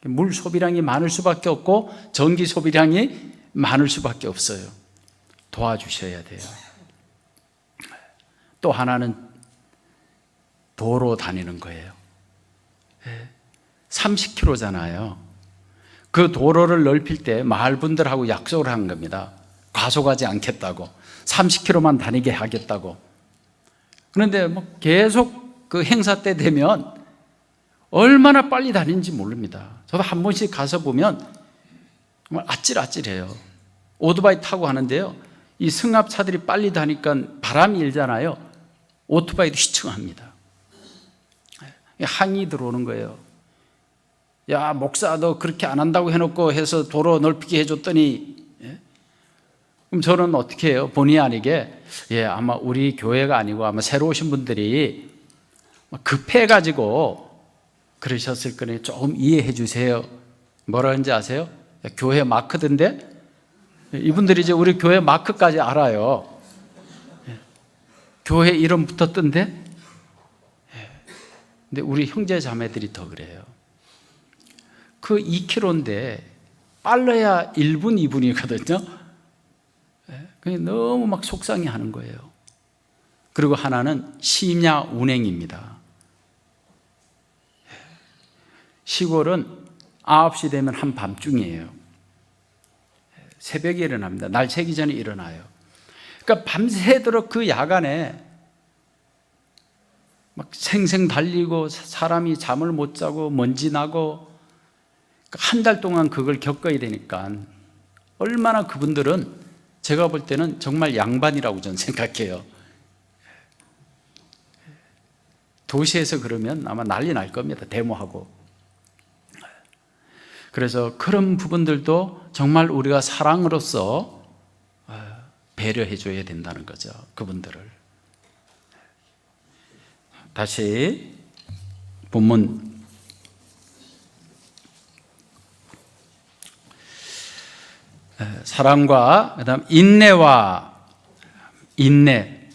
물 소비량이 많을 수밖에 없고 전기 소비량이 많을 수밖에 없어요. 도와주셔야 돼요. 또 하나는 도로 다니는 거예요. 30km잖아요. 그 도로를 넓힐 때 마을 분들하고 약속을 한 겁니다. 과속하지 않겠다고, 30km만 다니게 하겠다고. 그런데 뭐 계속 그 행사 때 되면 얼마나 빨리 다니는지 모릅니다. 저도 한 번씩 가서 보면 정말 아찔아찔해요. 오토바이 타고 가는데요, 이 승합차들이 빨리 다니까 바람이 일잖아요. 오토바이도 휘청합니다. 항의 들어오는 거예요. 야, 목사 너 그렇게 안 한다고 해놓고 해서 도로 넓히게 해줬더니. 그럼 저는 어떻게 해요? 본의 아니게, 아마 우리 교회가 아니고 아마 새로 오신 분들이 급해가지고 그러셨을 거니 조금 이해해 주세요. 뭐라 하는지 아세요? 교회 마크던데? 이분들이 이제 우리 교회 마크까지 알아요. 교회 이름 붙었던데? 근데 우리 형제 자매들이 더 그래요. 그 2km인데 빨라야 1분, 2분이거든요. 그게 너무 막 속상해 하는 거예요. 그리고 하나는 심야 운행입니다. 시골은 9시 되면 한밤중이에요. 새벽에 일어납니다. 날 새기 전에 일어나요. 그러니까 밤새도록 그 야간에 막 생생 달리고 사람이 잠을 못 자고 먼지 나고 한 달 동안 그걸 겪어야 되니까 얼마나 그분들은 제가 볼 때는 정말 양반이라고 저는 생각해요. 도시에서 그러면 아마 난리 날 겁니다. 데모하고. 그래서 그런 부분들도 정말 우리가 사랑으로서 배려해 줘야 된다는 거죠. 그분들을. 다시 본문 사랑과 그다음 인내와 인내.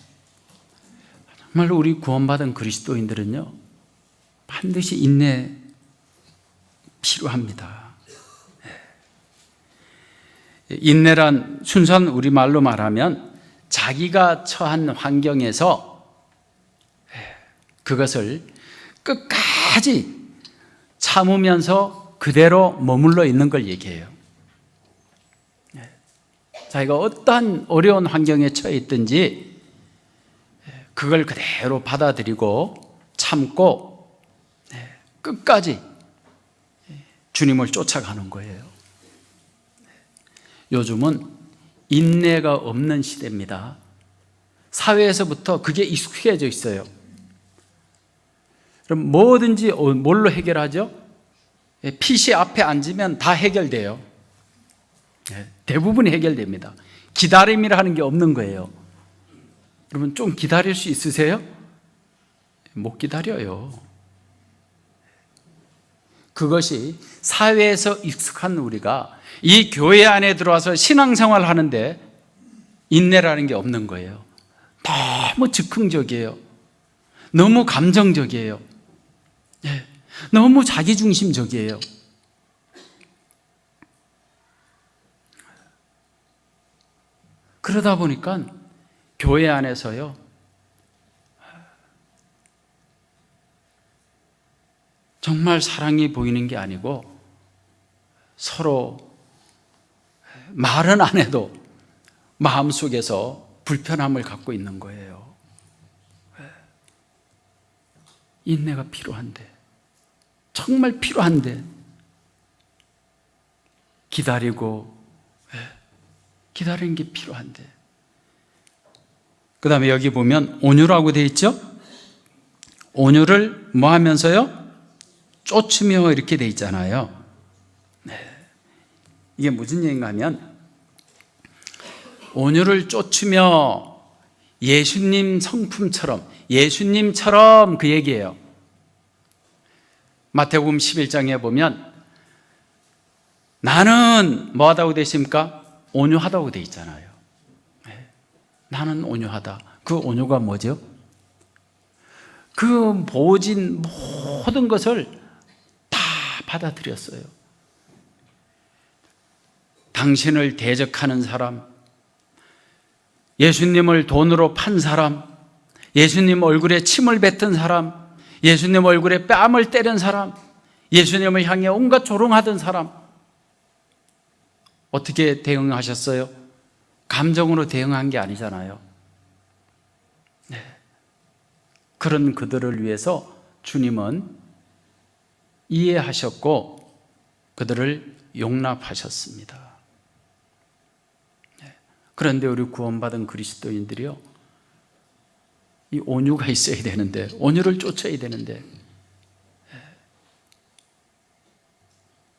정말 우리 구원받은 그리스도인들은요 반드시 인내 필요합니다. 인내란 순수한 우리말로 말하면 자기가 처한 환경에서 그것을 끝까지 참으면서 그대로 머물러 있는 걸 얘기해요. 자기가 어떠한 어려운 환경에 처해 있든지 그걸 그대로 받아들이고 참고 끝까지 주님을 쫓아가는 거예요. 요즘은 인내가 없는 시대입니다. 사회에서부터 그게 익숙해져 있어요. 그럼 뭐든지 뭘로 해결하죠? PC 앞에 앉으면 다 해결돼요. 대부분 해결됩니다. 기다림이라는 게 없는 거예요. 여러분 좀 기다릴 수 있으세요? 못 기다려요. 그것이 사회에서 익숙한 우리가 이 교회 안에 들어와서 신앙생활 하는데 인내라는 게 없는 거예요. 너무 즉흥적이에요. 너무 감정적이에요. 너무 자기중심적이에요. 그러다 보니까 교회 안에서요 정말 사랑이 보이는 게 아니고 서로 말은 안 해도 마음속에서 불편함을 갖고 있는 거예요. 인내가 필요한데, 정말 필요한데 기다리는 게 필요한데. 그 다음에 여기 보면 온유라고 되어 있죠? 온유를 뭐 하면서요? 쫓으며 이렇게 되어 있잖아요. 이게 무슨 얘기인가 하면 온유를 쫓으며 예수님 성품처럼, 예수님처럼 그 얘기예요. 마태복음 11장에 보면 나는 뭐하다고 되어 있습니까? 온유하다고 되어 있잖아요. 나는 온유하다. 그 온유가 뭐죠? 그 모진 모든 것을 다 받아들였어요. 당신을 대적하는 사람, 예수님을 돈으로 판 사람, 예수님 얼굴에 침을 뱉은 사람, 예수님 얼굴에 뺨을 때린 사람, 예수님을 향해 온갖 조롱하던 사람, 어떻게 대응하셨어요? 감정으로 대응한 게 아니잖아요. 그런 그들을 위해서 주님은 이해하셨고 그들을 용납하셨습니다. 그런데 우리 구원받은 그리스도인들이요, 이 온유가 있어야 되는데, 온유를 쫓아야 되는데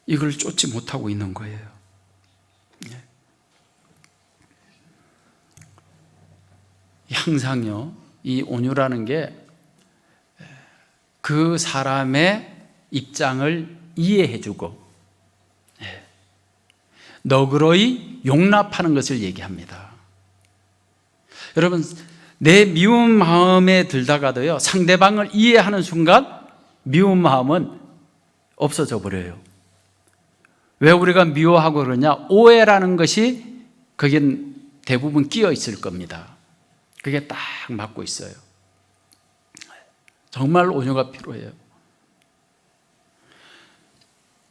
이걸 쫓지 못하고 있는 거예요. 항상요, 이 온유라는 게 그 사람의 입장을 이해해주고 너그러이 용납하는 것을 얘기합니다. 여러분, 내 미운 마음에 들다가도요, 상대방을 이해하는 순간 미운 마음은 없어져 버려요. 왜 우리가 미워하고 그러냐? 오해라는 것이 거긴 대부분 끼어 있을 겁니다. 그게 딱 맞고 있어요. 정말 온유가 필요해요.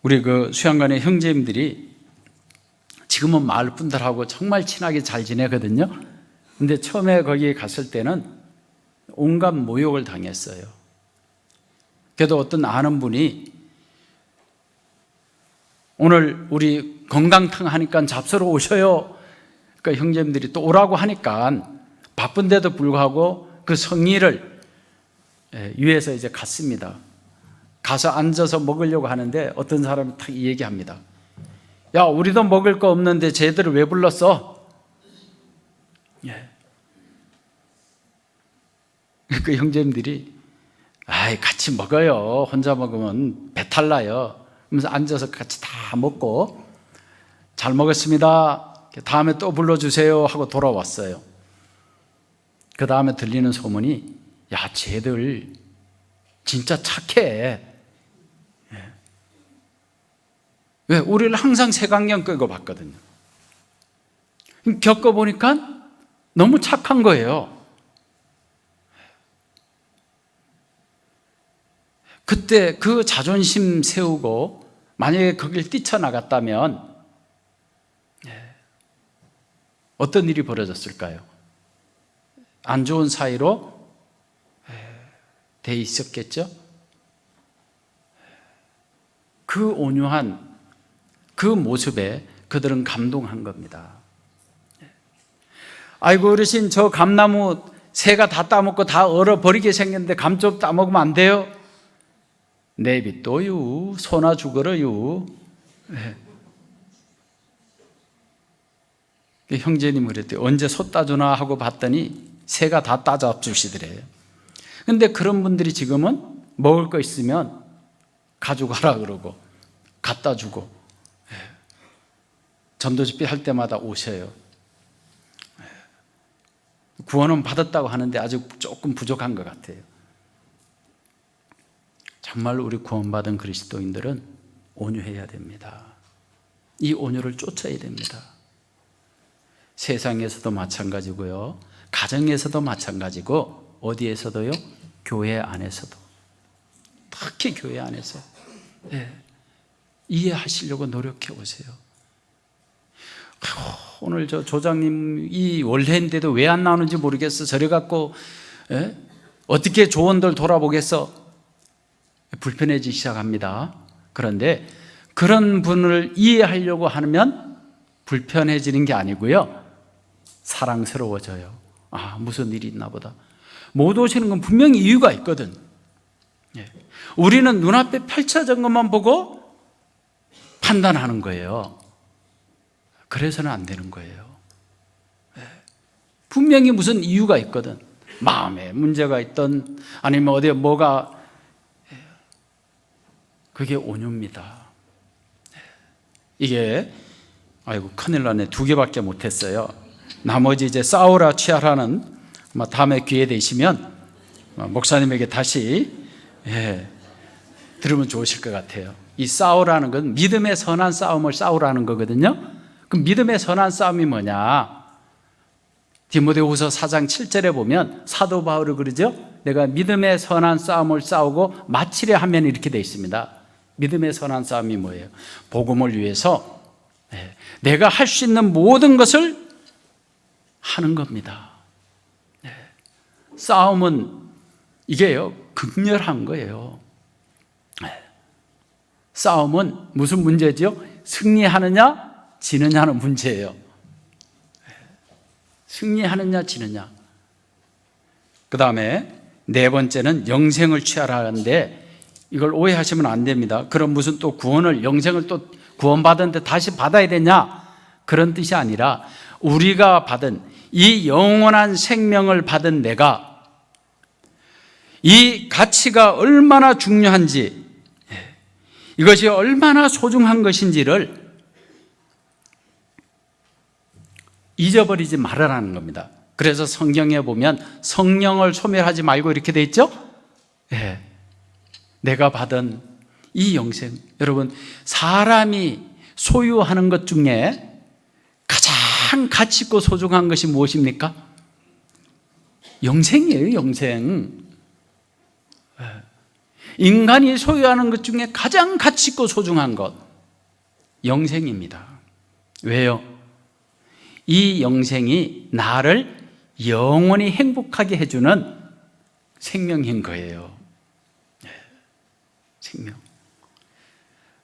우리 그 수양관의 형제님들이 지금은 마을 분들하고 정말 친하게 잘 지내거든요. 근데 처음에 거기 갔을 때는 온갖 모욕을 당했어요. 그래도 어떤 아는 분이 오늘 우리 건강탕 하니까 잡수러 오셔요. 그러니까 형제님들이 또 오라고 하니까 바쁜데도 불구하고 그 성의를 위해서 이제 갔습니다. 가서 앉아서 먹으려고 하는데 어떤 사람이 딱 이 얘기합니다. 야, 우리도 먹을 거 없는데 쟤들을 왜 불렀어? 예. 그 형제님들이 아이, 같이 먹어요. 혼자 먹으면 배탈 나요. 그러면서 앉아서 같이 다 먹고 잘 먹었습니다. 다음에 또 불러주세요 하고 돌아왔어요. 그 다음에 들리는 소문이 야, 쟤들 진짜 착해. 왜? 우리를 항상 색안경 끼고 봤거든요. 겪어보니까 너무 착한 거예요. 그때 그 자존심 세우고 만약에 거길 뛰쳐나갔다면 어떤 일이 벌어졌을까요? 안 좋은 사이로 돼 있었겠죠? 그 온유한 그 모습에 그들은 감동한 겁니다. 아이고 어르신, 저 감나무 새가 다 따먹고 다 얼어버리게 생겼는데 감 좀 따먹으면 안 돼요? 내비둬요. 소나 죽어라요. 형제님 그랬대요. 언제 소 따주나 하고 봤더니 새가 다 따잡수시더래요. 근데 그런 분들이 지금은 먹을 거 있으면 가져가라 그러고 갖다 주고 전도집회 할 때마다 오셔요. 구원은 받았다고 하는데 아직 조금 부족한 것 같아요. 정말로 우리 구원받은 그리스도인들은 온유해야 됩니다. 이 온유를 쫓아야 됩니다. 세상에서도 마찬가지고요, 가정에서도 마찬가지고, 어디에서도요? 교회 안에서도, 특히 교회 안에서 이해하시려고 노력해 보세요. 오늘 저 조장님 이 원래인데도 왜 안 나오는지 모르겠어. 저래 갖고 어떻게 조언들 돌아보겠어. 불편해지기 시작합니다. 그런데 그런 분을 이해하려고 하면 불편해지는 게 아니고요, 사랑스러워져요. 아, 무슨 일이 있나 보다. 못 오시는 건 분명히 이유가 있거든. 우리는 눈앞에 펼쳐진 것만 보고 판단하는 거예요. 그래서는 안 되는 거예요. 분명히 무슨 이유가 있거든. 마음에 문제가 있던 아니면 어디에 뭐가, 그게 온유입니다. 이게 아이고 큰일 나네. 2개밖에 못했어요. 나머지 이제 싸우라 취하라는 다음에 기회 되시면 목사님에게 다시 들으면 좋으실 것 같아요. 이 싸우라는 건 믿음의 선한 싸움을 싸우라는 거거든요. 그럼 믿음의 선한 싸움이 뭐냐? 디모데후서 4장 7절에 보면 사도 바울이 그러죠. 내가 믿음의 선한 싸움을 싸우고 마치려 하면 이렇게 되어 있습니다. 믿음의 선한 싸움이 뭐예요? 복음을 위해서 내가 할 수 있는 모든 것을 하는 겁니다. 싸움은 이게요, 극렬한 거예요. 싸움은 무슨 문제죠? 승리하느냐 지느냐는 문제예요. 승리하느냐 지느냐. 그 다음에 4번째는 영생을 취하라 하는데, 이걸 오해하시면 안 됩니다. 그럼 무슨 또 구원을, 영생을 또 구원받았는데 다시 받아야 되냐, 그런 뜻이 아니라 우리가 받은 이 영원한 생명을 받은 내가 이 가치가 얼마나 중요한지, 이것이 얼마나 소중한 것인지를 잊어버리지 말아라는 겁니다. 그래서 성경에 보면 성령을 소멸하지 말고 이렇게 돼 있죠? 내가 받은 이 영생, 여러분, 사람이 소유하는 것 중에 가장 가치 있고 소중한 것이 무엇입니까? 영생이에요, 영생. 인간이 소유하는 것 중에 가장 가치 있고 소중한 것, 영생입니다. 왜요? 이 영생이 나를 영원히 행복하게 해주는 생명인 거예요. 생명.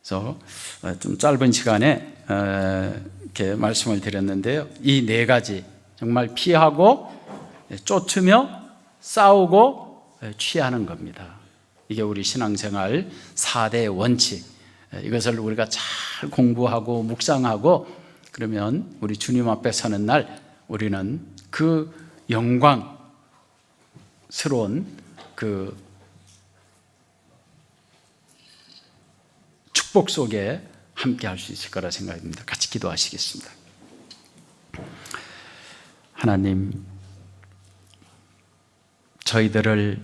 그래서 좀 짧은 시간에 이렇게 말씀을 드렸는데요. 이 네 가지 정말 피하고 쫓으며 싸우고 취하는 겁니다. 이게 우리 신앙생활 4대 원칙. 이것을 우리가 잘 공부하고 묵상하고 그러면 우리 주님 앞에 서는 날 우리는 그 영광스러운 그 축복 속에 함께 할 수 있을 거라 생각합니다. 같이 기도하시겠습니다. 하나님, 저희들을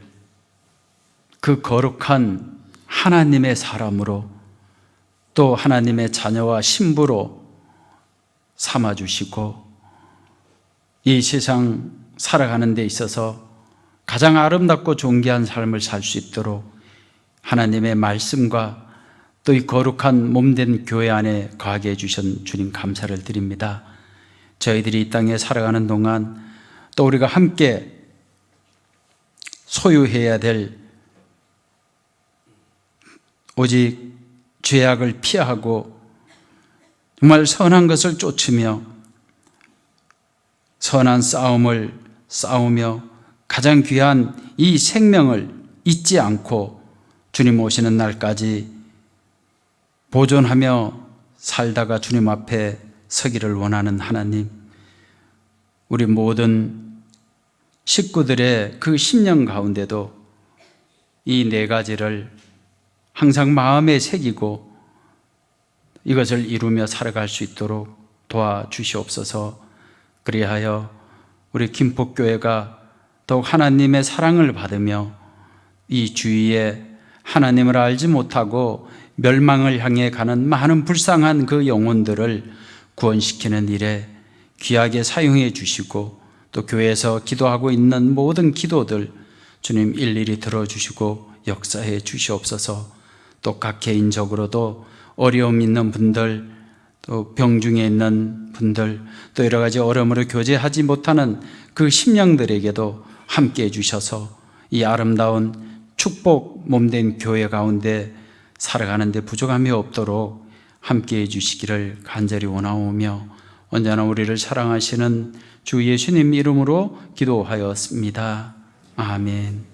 그 거룩한 하나님의 사람으로 또 하나님의 자녀와 신부로 삼아주시고 이 세상 살아가는 데 있어서 가장 아름답고 존귀한 삶을 살 수 있도록 하나님의 말씀과 또 이 거룩한 몸된 교회 안에 거하게 해주신 주님 감사를 드립니다. 저희들이 이 땅에 살아가는 동안 또 우리가 함께 소유해야 될 오직 죄악을 피하고 정말 선한 것을 쫓으며 선한 싸움을 싸우며 가장 귀한 이 생명을 잊지 않고 주님 오시는 날까지 보존하며 살다가 주님 앞에 서기를 원하는 하나님, 우리 모든 식구들의 그 심령 가운데도 이 네 가지를 항상 마음에 새기고 이것을 이루며 살아갈 수 있도록 도와주시옵소서. 그리하여 우리 김포교회가 더욱 하나님의 사랑을 받으며 이 주위에 하나님을 알지 못하고 멸망을 향해 가는 많은 불쌍한 그 영혼들을 구원시키는 일에 귀하게 사용해 주시고 또 교회에서 기도하고 있는 모든 기도들 주님 일일이 들어주시고 역사해 주시옵소서. 또 각 개인적으로도 어려움 있는 분들, 또 병중에 있는 분들, 또 여러 가지 어려움으로 교제하지 못하는 그 심령들에게도 함께 해주셔서 이 아름다운 축복 몸된 교회 가운데 살아가는 데 부족함이 없도록 함께 해주시기를 간절히 원하오며 언제나 우리를 사랑하시는 주 예수님 이름으로 기도하였습니다. 아멘.